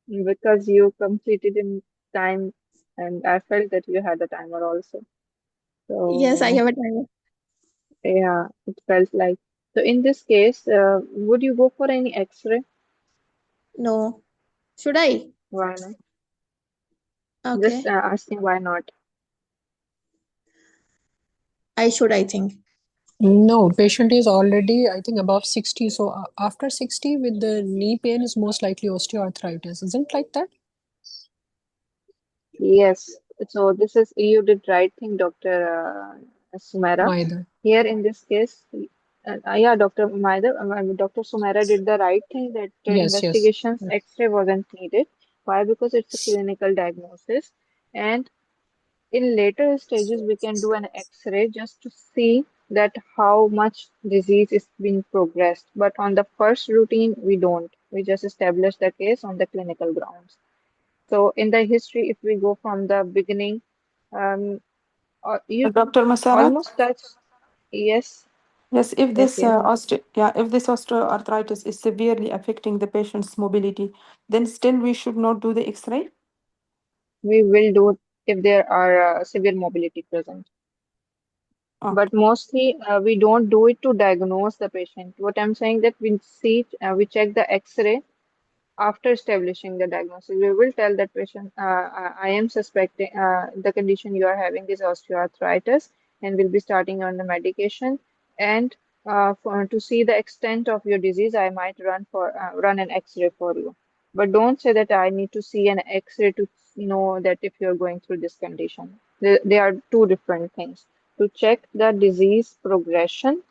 Speaker 2: Because you completed in time, and I felt that you had a timer also.
Speaker 6: Yes, I
Speaker 2: So,
Speaker 6: have a timer.
Speaker 2: yeah, it felt like. So, in this case, would you go for any X-ray?
Speaker 6: No, should I?
Speaker 2: Why not? Just
Speaker 6: Okay,
Speaker 2: asking why not.
Speaker 6: I should, I think.
Speaker 8: No, patient is already, I think, above 60. So after 60, with the knee pain, is most likely osteoarthritis. Isn't it like that?
Speaker 2: Yes. So, this is you did right thing, Doctor Sumaira.
Speaker 8: Neither.
Speaker 2: Here in this case, yeah, Dr. Umaida, Dr. Sumaira did the right thing that
Speaker 8: Yes, yes.
Speaker 2: investigations X-ray wasn't needed. Why? Because it's a clinical diagnosis, and in later stages we can do an X-ray just to see that how much disease is being progressed. But on the first routine, we don't. We just establish the case on the clinical grounds. So in the history, if we go from the beginning, um, you
Speaker 5: Dr. Masarat?
Speaker 2: almost touch. Yes,
Speaker 5: Yes, if
Speaker 2: yes,
Speaker 5: this
Speaker 2: yes.
Speaker 5: if this osteoarthritis is severely affecting the patient's mobility, then still we should not do the X-ray.
Speaker 2: We will do if there are severe mobility present. But
Speaker 5: Okay.
Speaker 2: mostly we don't do it to diagnose the patient. What I'm saying that we see, we check the X-ray after establishing the diagnosis. We will tell that patient, I am suspecting the condition you are having is osteoarthritis, and will be starting on the medication. And to see the extent of your disease, I might run an X-ray for you. But don't say that I need to see an X-ray to know that if you're going through this condition. They are two different things. To check the disease progression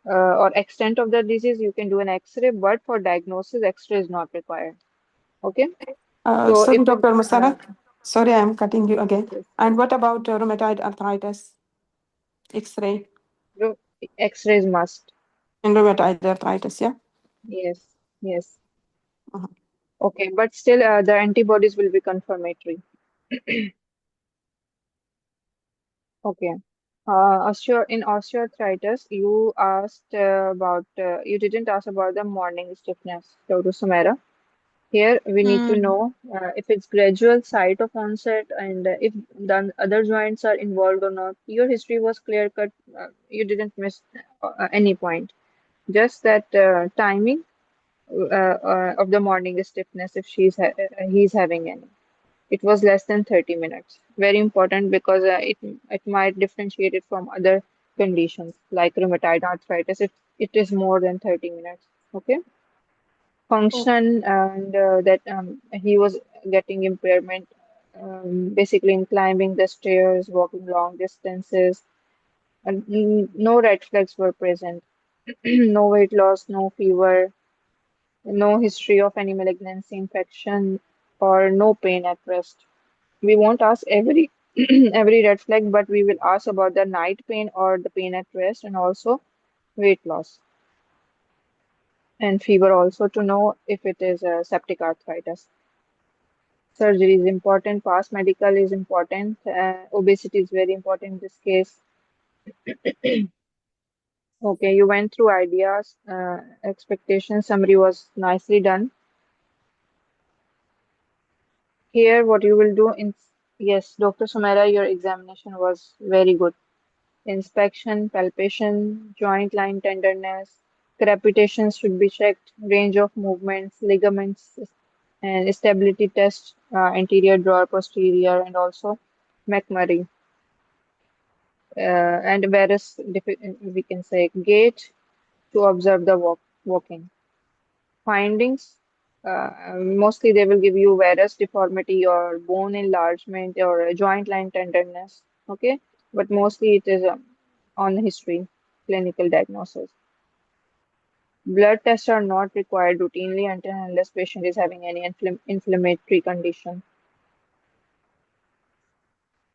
Speaker 2: or extent of the disease, you can do an X-ray, but for diagnosis, X-ray is not required. Okay. So
Speaker 5: Sorry,
Speaker 2: if it,
Speaker 5: Dr. Musara. Sorry, I'm cutting you again.
Speaker 2: yes,
Speaker 5: And what about rheumatoid arthritis? X-ray
Speaker 2: so X-ray is must.
Speaker 5: in rheumatoid arthritis, yeah?
Speaker 2: Yes, yes.
Speaker 5: Uh-huh.
Speaker 2: Okay, but still, the antibodies will be confirmatory. Okay. In osteoarthritis, you asked you didn't ask about the morning stiffness, Dr. Sumera. Here, we need to
Speaker 6: Hmm.
Speaker 2: know if it's gradual site of onset and if the other joints are involved or not. Your history was clear cut. You didn't miss any point. Just that timing of the morning stiffness, if he's having any. It was less than 30 minutes. Very important because it might differentiate it from other conditions like rheumatoid arthritis. It is more than 30 minutes. Okay.
Speaker 6: Okay.
Speaker 2: Function and that he was getting impairment basically in climbing the stairs, walking long distances, and no red flags were present. No weight loss, no fever, no history of any malignancy infection, or no pain at rest. We won't ask every every red flag, but we will ask about the night pain or the pain at rest, and also weight loss and fever also to know if it is a septic arthritis. Surgery is important, past medical is important, obesity is very important in this case. Okay, you went through ideas, expectations, summary was nicely done. Here, what you will do in, yes, Dr. Sumera, your examination was very good. Inspection, palpation, joint line tenderness, crepitation should be checked, range of movements, ligaments, and stability test, anterior drawer, posterior, and also McMurray. And various, we can say, gait to observe the walking. Findings, mostly they will give you varus deformity or bone enlargement or a joint line tenderness. Okay, but mostly it is on history, clinical diagnosis. Blood tests are not required routinely until unless patient is having any inflammatory condition.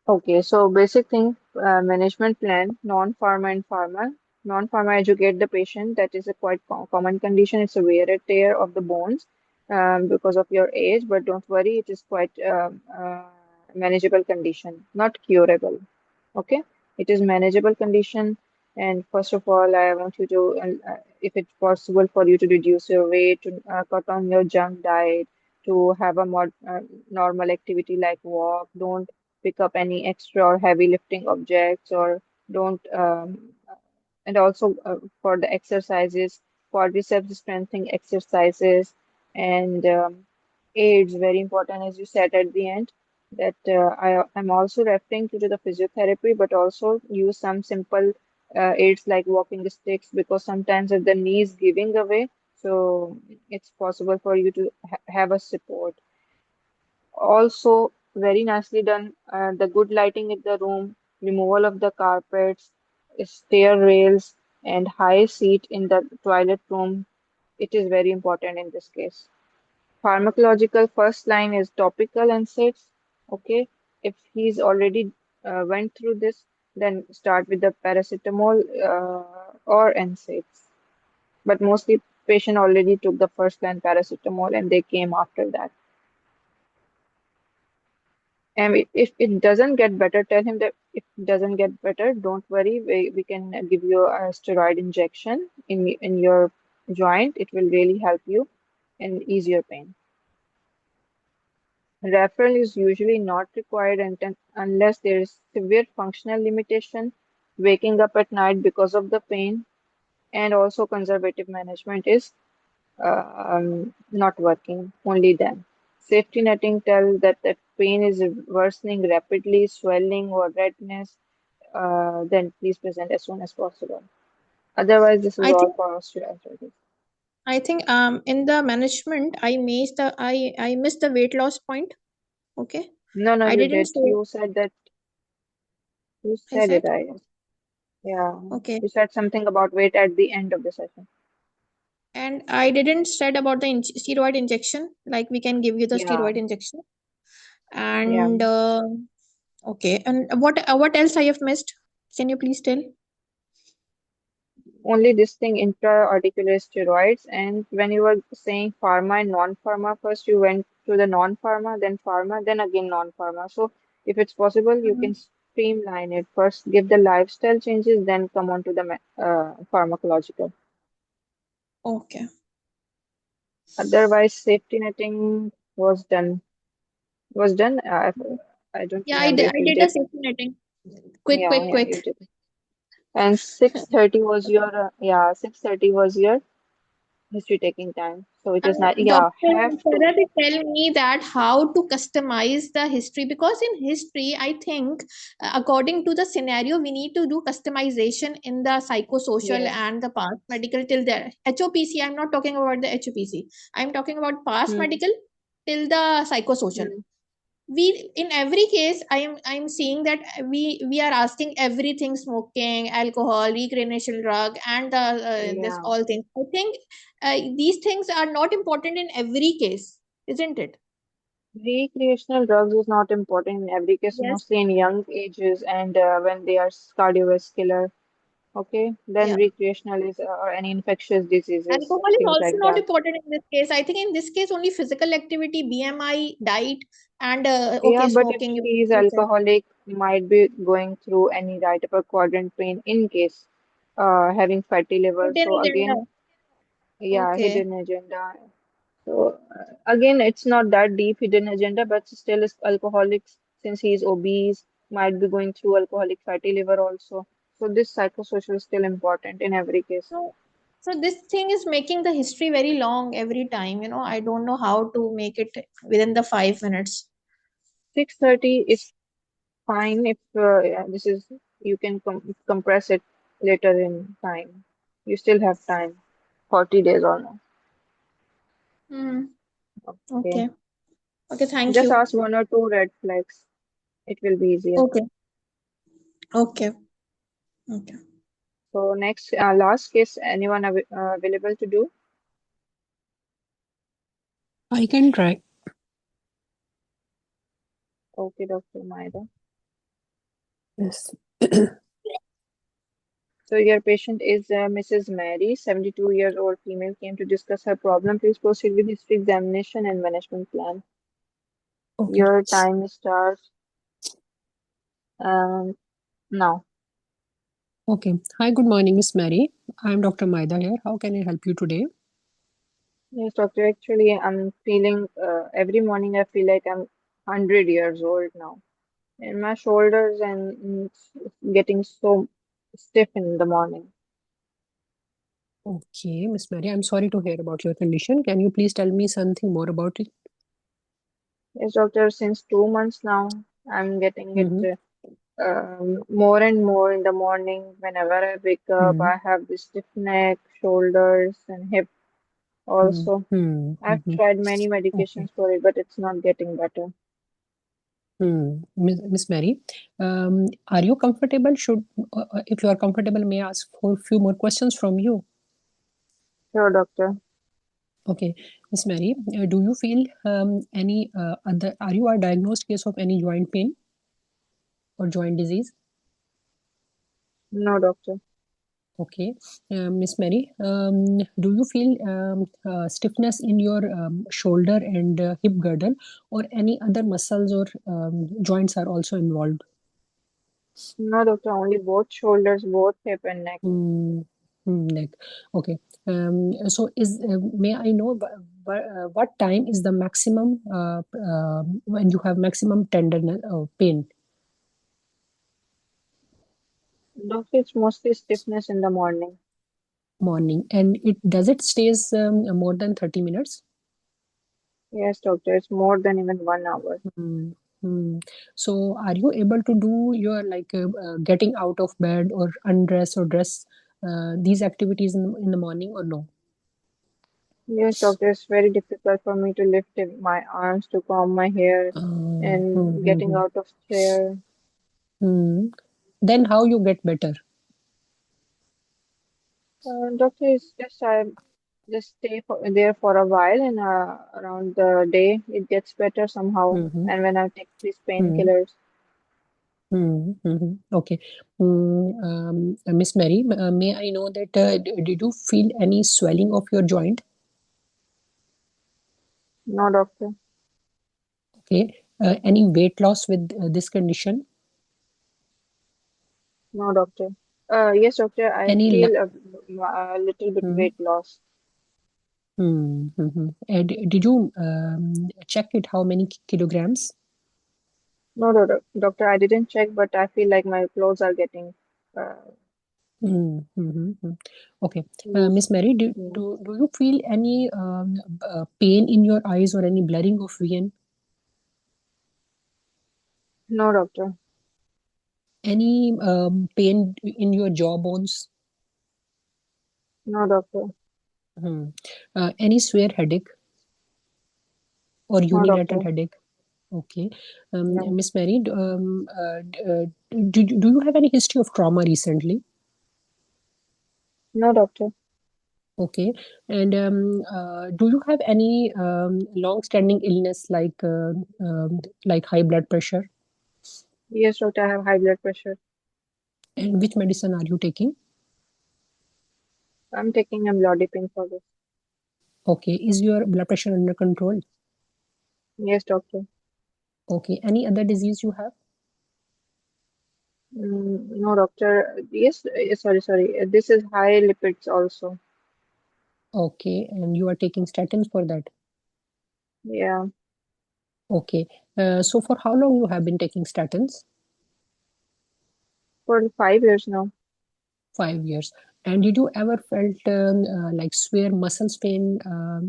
Speaker 2: Okay, so basic thing, management plan, non-pharma and pharma. Non-pharma educate the patient. That is a quite common condition. It's a wear and tear of the bones because of your age, but don't worry, it is quite manageable condition, not curable. Okay, it is manageable condition. And first of all, I want you to, if it's possible for you to reduce your weight, to cut on your junk diet, to have a more normal activity like walk. Don't pick up any extra or heavy lifting objects or don't and also for the exercises, quadriceps strengthening exercises and aids very important as you said at the end that I'm also referring to the physiotherapy but also use some simple aids like walking sticks because sometimes if the knee is giving away so it's possible for you to have a support also, very nicely done. The good lighting in the room, removal of the carpets, stair rails, and high seat in the toilet room. It is very important in this case. Pharmacological first line is topical NSAIDs. Okay, if he's already went through this, then start with the paracetamol or NSAIDs. But mostly patient already took the first line paracetamol and they came after that. And if it doesn't get better, tell him that if it doesn't get better, don't worry. We can give you a steroid injection in your joint. It will really help you and ease your pain. Referral is usually not required unless there is severe functional limitation, waking up at night because of the pain, and also conservative management is not working. Only then. Safety netting tells that the pain is worsening rapidly, swelling or redness, then please present as soon as possible. Otherwise, this is
Speaker 6: I
Speaker 2: all
Speaker 6: think
Speaker 2: for osteoarthritis.
Speaker 6: in the management I missed the weight loss point. Okay.
Speaker 2: No, no,
Speaker 6: I
Speaker 2: you
Speaker 6: didn't
Speaker 2: did.
Speaker 6: say
Speaker 2: You said that. You
Speaker 6: I
Speaker 2: said it,
Speaker 6: said
Speaker 2: I guess. Yeah.
Speaker 6: Okay.
Speaker 2: You said something about weight at the end of the session.
Speaker 6: And I didn't said about the steroid injection, like we can give you the
Speaker 2: Yeah.
Speaker 6: steroid injection.
Speaker 2: Yeah.
Speaker 6: And okay, and what else I have missed? Can you please tell?
Speaker 2: Only this thing intra-articular steroids. And when you were saying pharma and non-pharma, first you went to the non-pharma, then pharma, then again non-pharma. So if it's possible, you
Speaker 6: Mm,
Speaker 2: can streamline it. First give the lifestyle changes, then come on to the pharmacological.
Speaker 6: okay.
Speaker 2: Otherwise, safety netting was done. Was done. I don't
Speaker 6: Yeah,
Speaker 2: remember if
Speaker 6: I
Speaker 2: you
Speaker 6: did a
Speaker 2: did.
Speaker 6: safety netting. Quick,
Speaker 2: Yeah,
Speaker 6: quick,
Speaker 2: yeah, you
Speaker 6: quick.
Speaker 2: did. And 6:30 was your 6:30 was your history taking time. So it is not, yeah,
Speaker 6: Doctor
Speaker 2: have to.
Speaker 6: Farah, tell me that how to customize the history, because in history, I think according to the scenario, we need to do customization in the psychosocial
Speaker 2: Yes.
Speaker 6: and the past medical till there. HOPC, I'm not talking about the HOPC. I'm talking about past
Speaker 2: Hmm.
Speaker 6: medical till the psychosocial.
Speaker 2: Hmm.
Speaker 6: We in every case I'm seeing that we are asking everything: smoking, alcohol, recreational drug, and this
Speaker 2: Yeah.
Speaker 6: all things. I think these things are not important in every case, isn't it?
Speaker 2: Recreational drugs is not important in every case,
Speaker 6: Yes.
Speaker 2: mostly in young ages and when they are cardiovascular. Okay. Then
Speaker 6: Yeah.
Speaker 2: recreational is or any infectious diseases,
Speaker 6: Alcohol is
Speaker 2: things
Speaker 6: also
Speaker 2: like
Speaker 6: not
Speaker 2: that.
Speaker 6: important in this case. I think in this case only physical activity, BMI, diet, and
Speaker 2: Yeah,
Speaker 6: okay,
Speaker 2: but if
Speaker 6: smoking.
Speaker 2: she is
Speaker 6: You said
Speaker 2: alcoholic, might be going through any right upper quadrant pain in case having fatty liver.
Speaker 6: hidden
Speaker 2: So
Speaker 6: agenda.
Speaker 2: again, yeah,
Speaker 6: Okay.
Speaker 2: hidden agenda. So again, it's not that deep hidden agenda, but still is alcoholics since he is obese, might be going through alcoholic fatty liver also. So this psychosocial is still important in every case.
Speaker 6: So, so this thing is making the history very long every time. I don't know how to make it within the 5 minutes.
Speaker 2: 6:30 is fine if yeah, this is you can compress it later in time. You still have time, 40 days or no.
Speaker 6: Hmm.
Speaker 2: Okay.
Speaker 6: Okay. Okay. Thank
Speaker 2: Just
Speaker 6: you.
Speaker 2: ask one or two red flags. It will be easier.
Speaker 6: Okay. Okay. Okay.
Speaker 2: So next, last case, anyone available to do?
Speaker 8: I can try.
Speaker 2: Okay, Dr. Maida.
Speaker 8: Yes.
Speaker 2: So your patient is Mrs. Mary, 72 years old female, came to discuss her problem. Please proceed with history examination and management plan.
Speaker 8: Okay.
Speaker 2: Your time starts um, now.
Speaker 8: Okay. Hi, good morning, Miss Mary. I'm Dr. Maida here. How can I help you today?
Speaker 2: Yes, doctor. Actually, I'm feeling every morning I feel like I'm 100 years old now. In my shoulders and it's getting so stiff in the morning.
Speaker 8: Okay, Miss Mary, I'm sorry to hear about your condition. Can you please tell me something more about it?
Speaker 2: Yes, doctor. Since 2 months now, I'm getting it
Speaker 8: Mm-hmm.
Speaker 2: more and more in the morning. Whenever I wake up,
Speaker 8: Mm-hmm.
Speaker 2: I have this stiff neck, shoulders, and hip also.
Speaker 8: Mm-hmm.
Speaker 2: I've
Speaker 8: Mm-hmm.
Speaker 2: tried many
Speaker 8: Okay.
Speaker 2: medications for it, but it's not getting better.
Speaker 8: Miss Mary, are you comfortable? If you are comfortable, may I ask for a few more questions from you?
Speaker 2: Sure, doctor.
Speaker 8: Okay, Miss Mary, do you feel any other? Are you a diagnosed case of any joint pain or joint disease?
Speaker 2: No, doctor.
Speaker 8: Okay, Miss Mary, do you feel stiffness in your shoulder and hip girdle, or any other muscles or joints are also involved?
Speaker 2: No, doctor. Only both shoulders, both hip and neck.
Speaker 8: Hmm. Like, okay. So may I know what time is the maximum when you have maximum tenderness pain?
Speaker 2: Doctor, it's mostly stiffness in the morning.
Speaker 8: Morning, and it stays more than 30 minutes?
Speaker 2: Yes, doctor. It's more than even 1 hour.
Speaker 8: Hmm. Hmm. So are you able to do your getting out of bed or undress or dress these activities in the morning or no?
Speaker 2: Yes, doctor. It's very difficult for me to lift my arms to comb my hair
Speaker 8: Hmm.
Speaker 2: and
Speaker 8: Hmm.
Speaker 2: getting out of chair.
Speaker 8: Hmm. Then how you get better?
Speaker 2: Doctor, it's just I just stay there for a while, and around the day it gets better somehow.
Speaker 8: Mm-hmm.
Speaker 2: And when I take these
Speaker 8: Mm-hmm.
Speaker 2: painkillers,
Speaker 8: Mm-hmm. Okay. Miss Mary, may I know that did you feel any swelling of your joint?
Speaker 2: no, doctor,
Speaker 8: Okay. Any weight loss with this condition?
Speaker 2: no, doctor. Yes, doctor, I
Speaker 8: Any
Speaker 2: feel a little bit
Speaker 8: mm,
Speaker 2: weight loss.
Speaker 8: mm-hmm. And did you check it how many kilograms?
Speaker 2: No, doctor, I didn't check, but I feel like my clothes are getting uh,
Speaker 8: Mm-hmm. Okay.
Speaker 2: loose.
Speaker 8: Miss Mary,
Speaker 2: Mm.
Speaker 8: do you feel any pain in your eyes or any blurring of vision?
Speaker 2: No, doctor,
Speaker 8: Any pain in your jaw bones?
Speaker 2: no, doctor,
Speaker 8: Hmm. Any severe headache or
Speaker 2: no,
Speaker 8: unilateral
Speaker 2: doctor,
Speaker 8: headache? Okay.
Speaker 2: no,
Speaker 8: Miss Mary, do you have any history of trauma recently?
Speaker 2: no, doctor.
Speaker 8: Okay. And do you have any long-standing illness like high blood pressure?
Speaker 2: Yes, doctor, I have high blood pressure.
Speaker 8: And which medicine are you taking?
Speaker 2: I'm taking amlodipine for this.
Speaker 8: Okay. Is your blood pressure under control?
Speaker 2: Yes, doctor.
Speaker 8: Okay. Any other disease you have?
Speaker 2: No, doctor. Yes, sorry. This is high lipids also.
Speaker 8: Okay. And you are taking statins for that?
Speaker 2: Yeah,
Speaker 8: Okay. So for how long you have been taking statins?
Speaker 2: for 5 years now.
Speaker 8: 5 years. And did you ever felt like severe muscles pain,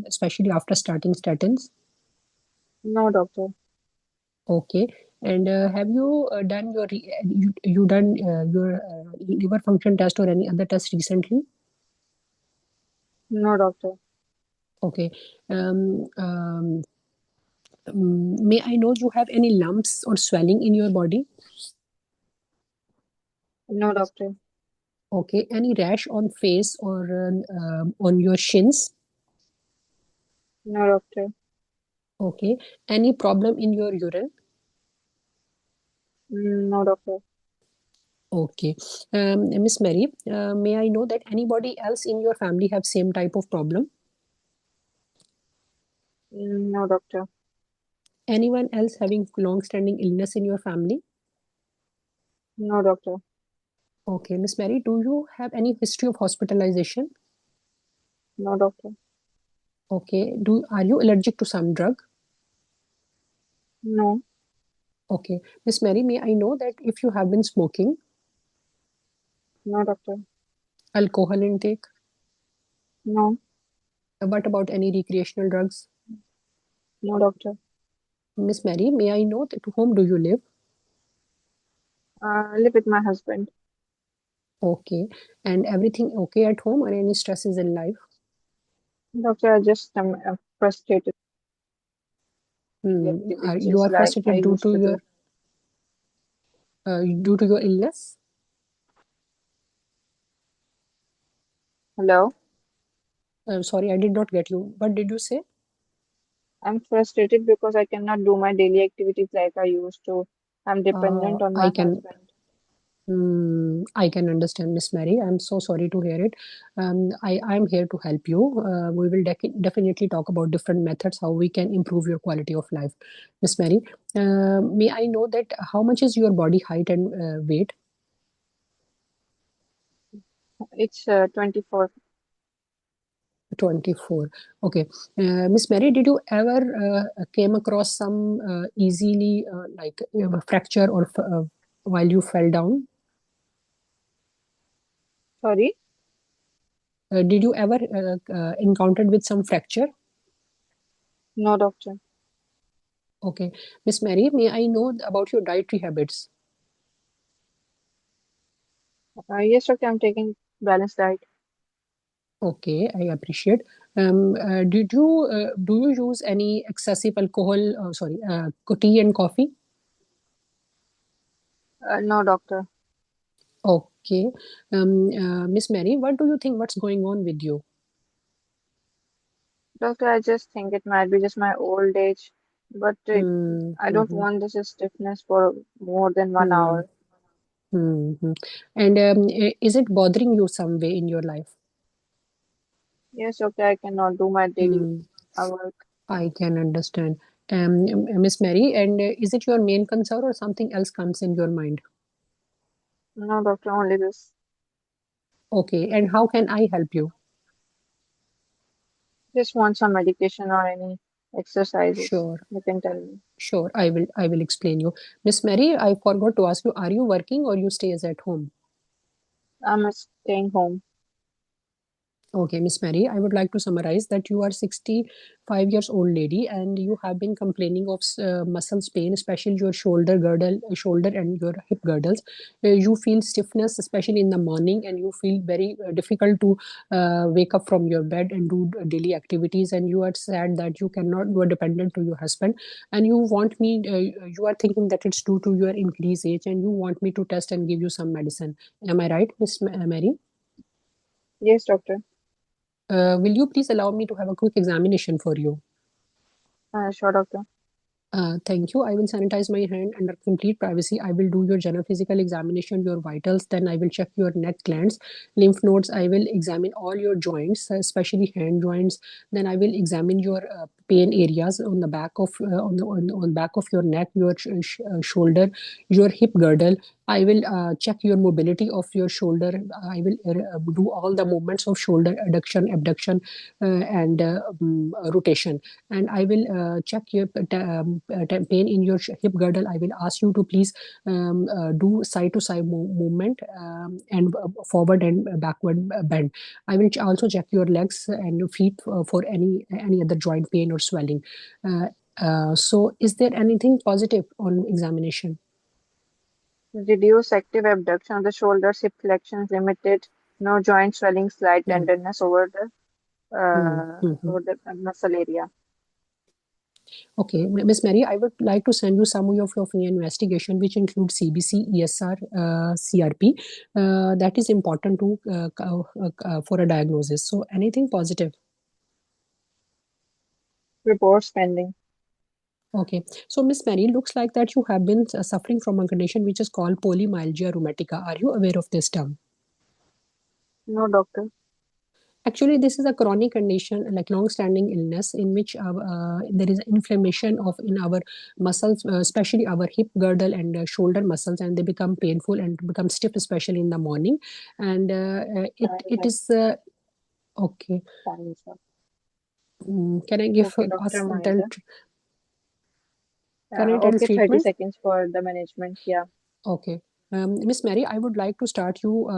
Speaker 8: especially after starting statins?
Speaker 2: No, doctor.
Speaker 8: Okay. And have you done you done your liver function test or any other test recently?
Speaker 2: No, doctor.
Speaker 8: Okay. Um, um, may I know you have any lumps or swelling in your body?
Speaker 2: No, doctor.
Speaker 8: Okay. Any rash on face or on your shins?
Speaker 2: No, doctor.
Speaker 8: Okay. Any problem in your urine?
Speaker 2: No, doctor.
Speaker 8: Okay. Miss Mary, may I know that anybody else in your family have same type of problem?
Speaker 2: No, doctor.
Speaker 8: Anyone else having long-standing illness in your family?
Speaker 2: No, doctor.
Speaker 8: Okay. Miss Mary, do you have any history of hospitalization?
Speaker 2: No, doctor.
Speaker 8: Okay. Are you allergic to some drug?
Speaker 2: No,
Speaker 8: Okay. Miss Mary, may I know that if you have been smoking,
Speaker 2: no, doctor.
Speaker 8: alcohol intake,
Speaker 2: No,
Speaker 8: what about any recreational drugs?
Speaker 2: no, doctor.
Speaker 8: Miss Mary, may I know that to whom do you live?
Speaker 2: I live with my husband.
Speaker 8: Okay. And everything okay at home or any stresses in life?
Speaker 2: Doctor, I just am frustrated with
Speaker 8: You
Speaker 2: activities
Speaker 8: are
Speaker 2: like I
Speaker 8: frustrated
Speaker 2: used to do.
Speaker 8: due to your illness?
Speaker 2: Hello?
Speaker 8: Sorry, I did not get you. What did you say?
Speaker 2: I'm frustrated because I cannot do my daily activities like I used to. I'm dependent on
Speaker 8: I
Speaker 2: my
Speaker 8: can
Speaker 2: husband.
Speaker 8: I can understand, Miss Mary. I'm so sorry to hear it. I'm here to help you. We will definitely talk about different methods how we can improve your quality of life, Miss Mary. May I know that how much is your body height and weight?
Speaker 2: It's 24.
Speaker 8: 24. Okay. Miss Mary, did you ever came across some easily like fracture or while you fell down?
Speaker 2: Sorry?
Speaker 8: Did you ever encountered with some fracture?
Speaker 2: No, doctor.
Speaker 8: Okay. Miss Mary, may I know about your dietary habits?
Speaker 2: Yes, doctor, I'm taking balanced diet.
Speaker 8: Okay, I appreciate. Do you use any excessive alcohol? Sorry, tea and coffee?
Speaker 2: No, doctor.
Speaker 8: Okay. Miss Mary, what do you think? What's going on with you?
Speaker 2: Doctor, I just think it might be just my old age, but
Speaker 8: Hmm.
Speaker 2: I don't
Speaker 8: Hmm.
Speaker 2: want this stiffness for more than one
Speaker 8: Hmm.
Speaker 2: hour.
Speaker 8: Hmm. Hmm. And is it bothering you some way in your life?
Speaker 2: Yes, okay, I cannot do my daily
Speaker 8: Hmm.
Speaker 2: work.
Speaker 8: I can understand. Miss Mary, and is it your main concern or something else comes in your mind?
Speaker 2: No, doctor, only this.
Speaker 8: Okay, and how can I help you?
Speaker 2: Just want some medication or any exercises.
Speaker 8: Sure,
Speaker 2: You can tell me.
Speaker 8: sure. I will explain you. Miss Mary, I forgot to ask you, are you working or you stays at home?
Speaker 2: I'm staying home.
Speaker 8: Okay, Miss Mary, I would like to summarize that you are 65 years old lady and you have been complaining of muscles pain, especially your shoulder girdle, shoulder and your hip girdles. You feel stiffness, especially in the morning, and you feel very difficult to wake up from your bed and do daily activities. And you are sad that you are dependent to your husband. And you are thinking that it's due to your increased age and you want me to test and give you some medicine. Am I right, Miss Mary?
Speaker 2: Yes, doctor.
Speaker 8: Will you please allow me to have a quick examination for you?
Speaker 2: Sure, doctor.
Speaker 8: Thank you. I will sanitize my hand under complete privacy. I will do your general physical examination, your vitals. Then I will check your neck glands, lymph nodes. I will examine all your joints, especially hand joints. Then I will examine your pain areas on the back of on back of your neck, your shoulder, your hip girdle. I will check your mobility of your shoulder. I will do all the movements of shoulder adduction, abduction, and rotation. And I will check your pain in your hip girdle. I will ask you to please do side to side movement and forward and backward bend. I will also check your legs and your feet for any other joint pain or swelling. So, is there anything positive on examination?
Speaker 2: Reduce active abduction of the shoulders, hip flexions limited, no joint swelling, slight
Speaker 8: Mm,
Speaker 2: tenderness
Speaker 8: mm, mhm.
Speaker 2: over the muscle area.
Speaker 8: Okay, Miss Mary, I would like to send you some of your investigation, which include CBC, ESR, CRP. That is important to for a diagnosis. So, anything positive?
Speaker 2: Reports pending.
Speaker 8: Okay, so Miss Mary, looks like that you have been suffering from a condition which is called polymyalgia rheumatica. Are you aware of this term?
Speaker 2: No, doctor.
Speaker 8: Actually, this is a chronic condition, like long-standing illness, in which there is inflammation of in our muscles, especially our hip girdle and shoulder muscles, and they become painful and become stiff, especially in the morning. And it is okay. Can I give
Speaker 2: Okay,
Speaker 8: us
Speaker 2: Dr. Maida.
Speaker 8: can I tell
Speaker 2: Okay, 30
Speaker 8: treatment?
Speaker 2: seconds for the management. Yeah.
Speaker 8: Okay. Miss Mary, I would like to start you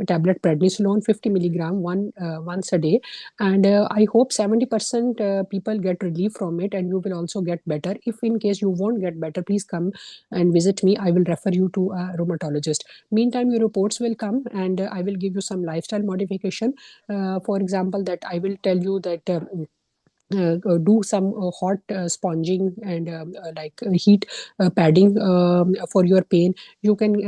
Speaker 8: tablet prednisolone 50 milligram once a day, and I hope 70% people get relief from it, and you will also get better. If in case you won't get better, please come and visit me. I will refer you to a rheumatologist. Meantime, your reports will come, and I will give you some lifestyle modification. For example, that I will tell you that. Do some hot sponging and heat padding for your pain. You can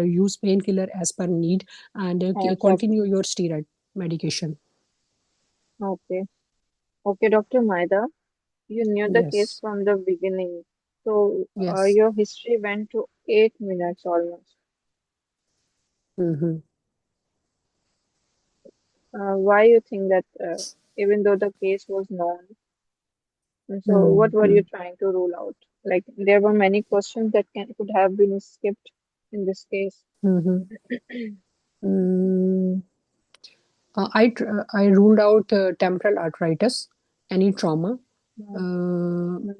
Speaker 8: use painkiller as per need and
Speaker 2: Exactly.
Speaker 8: continue your steroid medication.
Speaker 2: Okay. Okay, Dr. Maida. You knew the case
Speaker 8: Yes,
Speaker 2: from the beginning. So
Speaker 8: yes.
Speaker 2: your history went to 8 minutes almost.
Speaker 8: Hmm.
Speaker 2: Why you think that even though the case was known, and so what were you
Speaker 8: Hmm.
Speaker 2: trying to rule out? Like there were many questions that could have been skipped in this case.
Speaker 8: Hmm. Mm, I ruled out temporal arthritis, any trauma.
Speaker 2: Mm,
Speaker 8: Uh,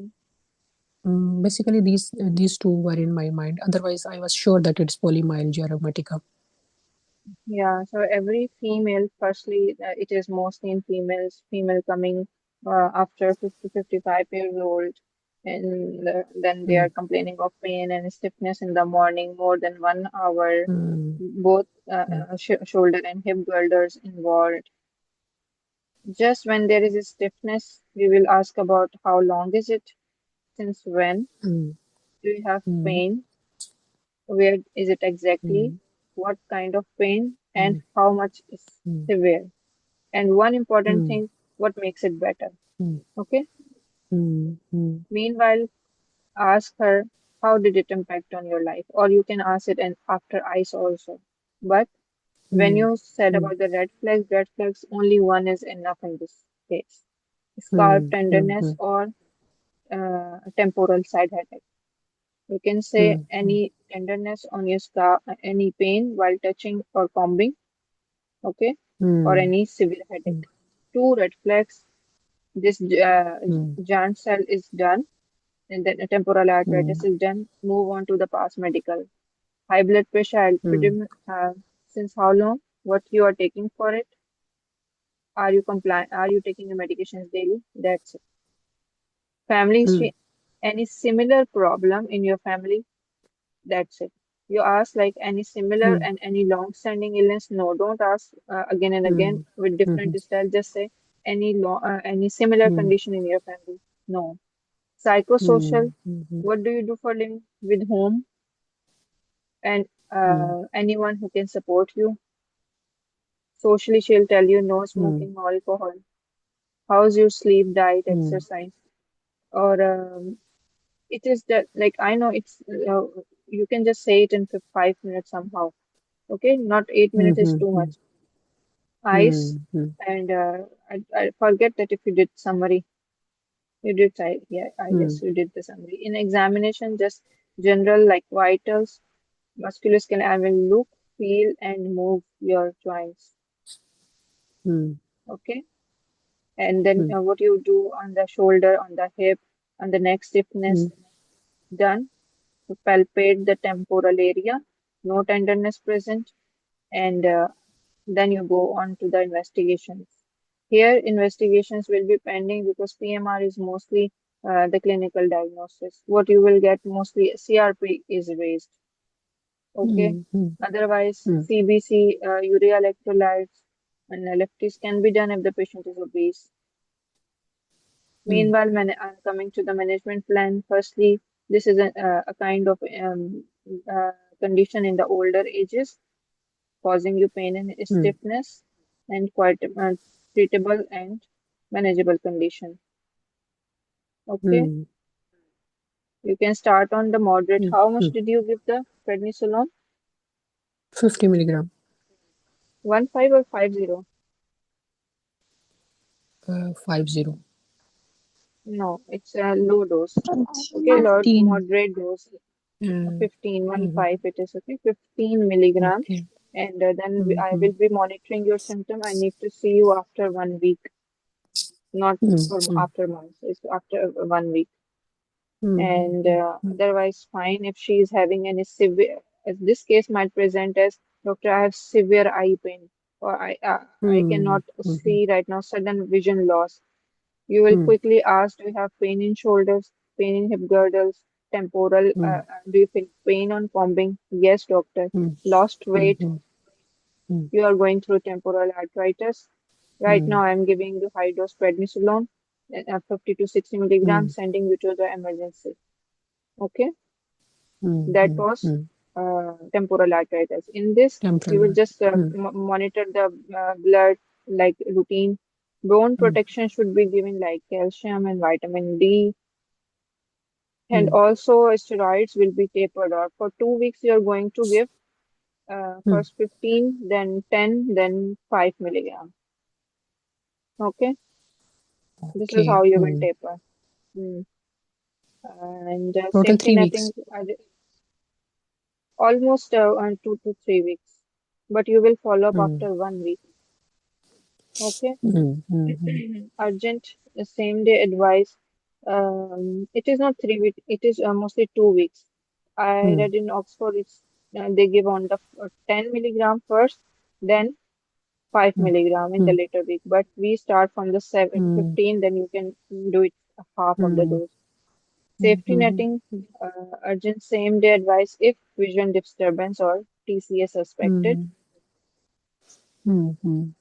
Speaker 2: mm.
Speaker 8: Basically, these two were in my mind. Otherwise, I was sure that it's polymyalgia rheumatica.
Speaker 2: Yeah, so every female, firstly, it is mostly in females, female coming after 50, 55 years old, and then they
Speaker 8: Mm,
Speaker 2: are complaining of pain and stiffness in the morning, more than 1 hour,
Speaker 8: mm,
Speaker 2: both
Speaker 8: mm,
Speaker 2: shoulder and hip girders involved. Just when there is a stiffness, we will ask about how long is it, since when
Speaker 8: mm,
Speaker 2: do you have
Speaker 8: mm,
Speaker 2: pain, where is it exactly,
Speaker 8: mm,
Speaker 2: what kind of pain and
Speaker 8: mm,
Speaker 2: how much is
Speaker 8: mm,
Speaker 2: severe. And one important
Speaker 8: mm,
Speaker 2: thing, what makes it better.
Speaker 8: mm,
Speaker 2: Okay.
Speaker 8: mm, mm,
Speaker 2: Meanwhile, ask her how did it impact on your life, or you can ask it and after ice also. But when
Speaker 8: mm,
Speaker 2: you said
Speaker 8: mm,
Speaker 2: about the red flags, only one is enough in this case. Scalp
Speaker 8: mm, mm,
Speaker 2: tenderness
Speaker 8: mm,
Speaker 2: or temporal side headache. You can say
Speaker 8: mm, mm,
Speaker 2: any tenderness on your scalp, any pain while touching or combing, okay, or
Speaker 8: mm,
Speaker 2: any severe headache. Two red flags. This
Speaker 8: mm,
Speaker 2: giant cell is done, and then temporal arthritis
Speaker 8: mm,
Speaker 2: is done. Move on to the past medical. High blood pressure,
Speaker 8: mm,
Speaker 2: since how long? What you are taking for it? Are you compliant? Are you taking the medications daily? That's it. Family
Speaker 8: mm,
Speaker 2: history, any similar problem in your family? That's it. You ask like any similar
Speaker 8: mm,
Speaker 2: and any long-standing illness? No, don't ask again and again
Speaker 8: mm,
Speaker 2: with
Speaker 8: mhm,
Speaker 2: different style. Just say any similar
Speaker 8: mm,
Speaker 2: condition in your family. No.
Speaker 8: mm,
Speaker 2: Psychosocial.
Speaker 8: mhm,
Speaker 2: What do you do for living? With whom? And
Speaker 8: mm,
Speaker 2: anyone who can support you. Socially, she'll tell you no
Speaker 8: mm,
Speaker 2: smoking, no alcohol. How's your sleep, diet,
Speaker 8: mm,
Speaker 2: exercise? Or it is that like I know it's you can just say it in 5 minutes somehow. Okay, not 8 minutes is
Speaker 8: mhm,
Speaker 2: too
Speaker 8: mm,
Speaker 2: much. Ice
Speaker 8: mm, mm,
Speaker 2: and I forget that if you did summary, you did yeah, I guess
Speaker 8: mm,
Speaker 2: you did the summary. In examination, just general like vitals, musculoskeletal. I will look, feel, and move your joints.
Speaker 8: mm,
Speaker 2: Okay, and then
Speaker 8: mm,
Speaker 2: what you do on the shoulder, on the hip, on the neck stiffness,
Speaker 8: mm,
Speaker 2: done. To palpate the temporal area, no tenderness present, and then you go on to the investigations. Here, investigations will be pending because PMR is mostly the clinical diagnosis. What you will get mostly CRP is raised. Okay.
Speaker 8: mm, mm,
Speaker 2: Otherwise,
Speaker 8: mm,
Speaker 2: CBC, urea electrolytes, and LFTs can be done if the patient is obese.
Speaker 8: mm,
Speaker 2: Meanwhile, I'm coming to the management plan. Firstly, this is a kind of uh, condition in the older ages, causing you pain and
Speaker 8: mm,
Speaker 2: stiffness, and quite treatable and manageable condition. Okay,
Speaker 8: mm,
Speaker 2: you can start on the moderate.
Speaker 8: mm,
Speaker 2: How much
Speaker 8: mm.
Speaker 2: did you give the prednisolone?
Speaker 8: 50 milligram,
Speaker 2: 1.5 or 5.0?
Speaker 8: 50.
Speaker 2: No, it's a low dose. Okay, low
Speaker 4: 15.
Speaker 2: moderate dose.
Speaker 8: Mm,
Speaker 2: 15,
Speaker 8: mhm.
Speaker 2: 1.5 it is okay, 15 milligram.
Speaker 8: Okay.
Speaker 2: And then I
Speaker 8: Mhm,
Speaker 2: will be monitoring your symptom. I need to see you after 1 week, not
Speaker 8: mm,
Speaker 2: for
Speaker 8: mm,
Speaker 2: after months. It's after 1 week.
Speaker 8: mhm,
Speaker 2: And
Speaker 8: mm,
Speaker 2: otherwise, fine. If she is having any severe, this case might present as, Doctor, I have severe eye pain, or I
Speaker 8: mm,
Speaker 2: cannot
Speaker 8: mhm,
Speaker 2: see right now, sudden vision loss. You will
Speaker 8: mm,
Speaker 2: quickly ask, do you have pain in shoulders, pain in hip girdles, temporal?
Speaker 8: mm,
Speaker 2: Do you feel pain on combing? Yes, doctor.
Speaker 8: mm,
Speaker 2: Lost weight.
Speaker 8: mhm, mm,
Speaker 2: You are going through temporal arthritis. Right now,
Speaker 8: mm,
Speaker 2: I am giving you high dose prednisolone, 50 to 60 milligrams,
Speaker 8: mm,
Speaker 2: sending you to the emergency. Okay, that
Speaker 8: mhm,
Speaker 2: was
Speaker 8: mm.
Speaker 2: temporal arthritis. In this, you will
Speaker 8: Temperament.
Speaker 2: just
Speaker 8: Mm,
Speaker 2: monitor the blood like routine. Bone
Speaker 8: mm,
Speaker 2: protection should be given like calcium and vitamin D. And
Speaker 8: mm,
Speaker 2: also steroids will be tapered off. For 2 weeks, you're going to give
Speaker 8: mm.
Speaker 2: first 15, then 10, then 5 milligram. Okay, this is how
Speaker 8: Okay.
Speaker 2: you will
Speaker 8: Mm.
Speaker 2: taper. Mm. And
Speaker 8: Total
Speaker 2: safety
Speaker 8: 3 weeks.
Speaker 2: netting, almost 2 to 3 weeks, but you will follow up
Speaker 8: Mm,
Speaker 2: after 1 week. Okay.
Speaker 8: mm, mm, mm,
Speaker 2: Urgent same day advice. It is not 3 weeks, it is mostly 2 weeks. I
Speaker 8: mm,
Speaker 2: read in Oxford, it's they give on the 10 milligram first, then 5
Speaker 8: mm,
Speaker 2: milligram in the
Speaker 8: mm,
Speaker 2: later week. But we start from the
Speaker 8: mm,
Speaker 2: 15, then you can do it half of the
Speaker 8: mm,
Speaker 2: dose.
Speaker 8: mm,
Speaker 2: Safety
Speaker 8: mm,
Speaker 2: netting, urgent same day advice if vision disturbance or TCA suspected.
Speaker 8: mm, mm, mm,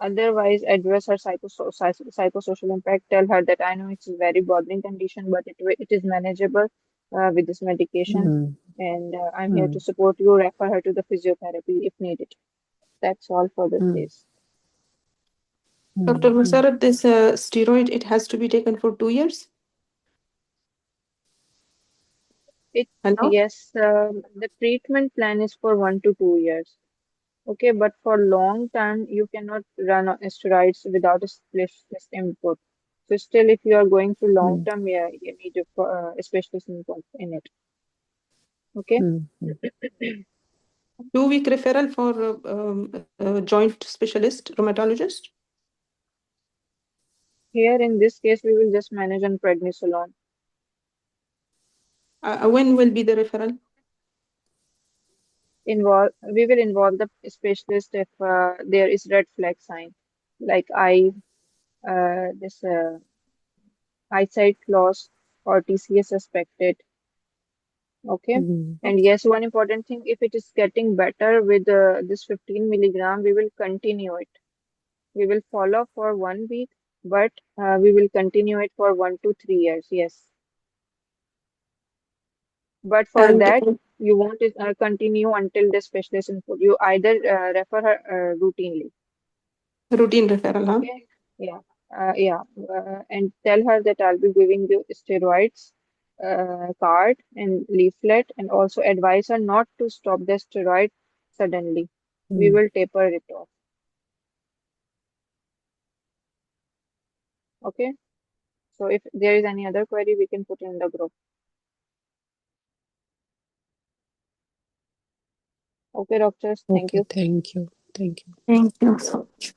Speaker 2: Otherwise, address her psychosocial impact. Tell her that I know it's a very bothering condition, but it is manageable. with this medication.
Speaker 8: Mm.
Speaker 2: And I'm here to
Speaker 8: Mm.
Speaker 2: support you, refer her to the physiotherapy if needed. That's all for this
Speaker 8: Mm.
Speaker 2: case.
Speaker 5: Dr.
Speaker 8: Mm.
Speaker 5: Musarat, this steroid, it has to be taken for 2 years? Hello?
Speaker 2: Yes, the treatment plan is for 1 to 2 years. Okay, but for long term, you cannot run on steroids without a specialist input. So still, if you are going through long
Speaker 8: Mm.
Speaker 2: term, yeah, you need a specialist input in it. Okay.
Speaker 8: Mm. Mm.
Speaker 5: 2-week referral for joint specialist, rheumatologist?
Speaker 2: Here in this case, we will just manage on prednisolone.
Speaker 5: When will be the referral?
Speaker 2: We will involve the specialist if there is red flag sign, like this eyesight loss or TCA suspected. Okay.
Speaker 8: Mm.
Speaker 2: And yes, one important thing, if it is getting better with this 15 milligram, we will continue it. We will follow for 1 week, but we will continue it for 1 to 3 years. Yes. But for
Speaker 5: And
Speaker 2: that, you won't continue until the specialist input. You either refer her routinely.
Speaker 5: routine referral, huh?
Speaker 2: Okay. Yeah. Yeah. And tell her that I'll be giving you steroids card and leaflet, and also advise her not to stop the steroid suddenly. We
Speaker 8: Mm.
Speaker 2: will taper it off. Okay. So if there is any other query, we can put in the group. Okay, doctors. Thank
Speaker 8: Okay,
Speaker 2: you.
Speaker 8: thank you. Thank you.
Speaker 5: Thank you so much.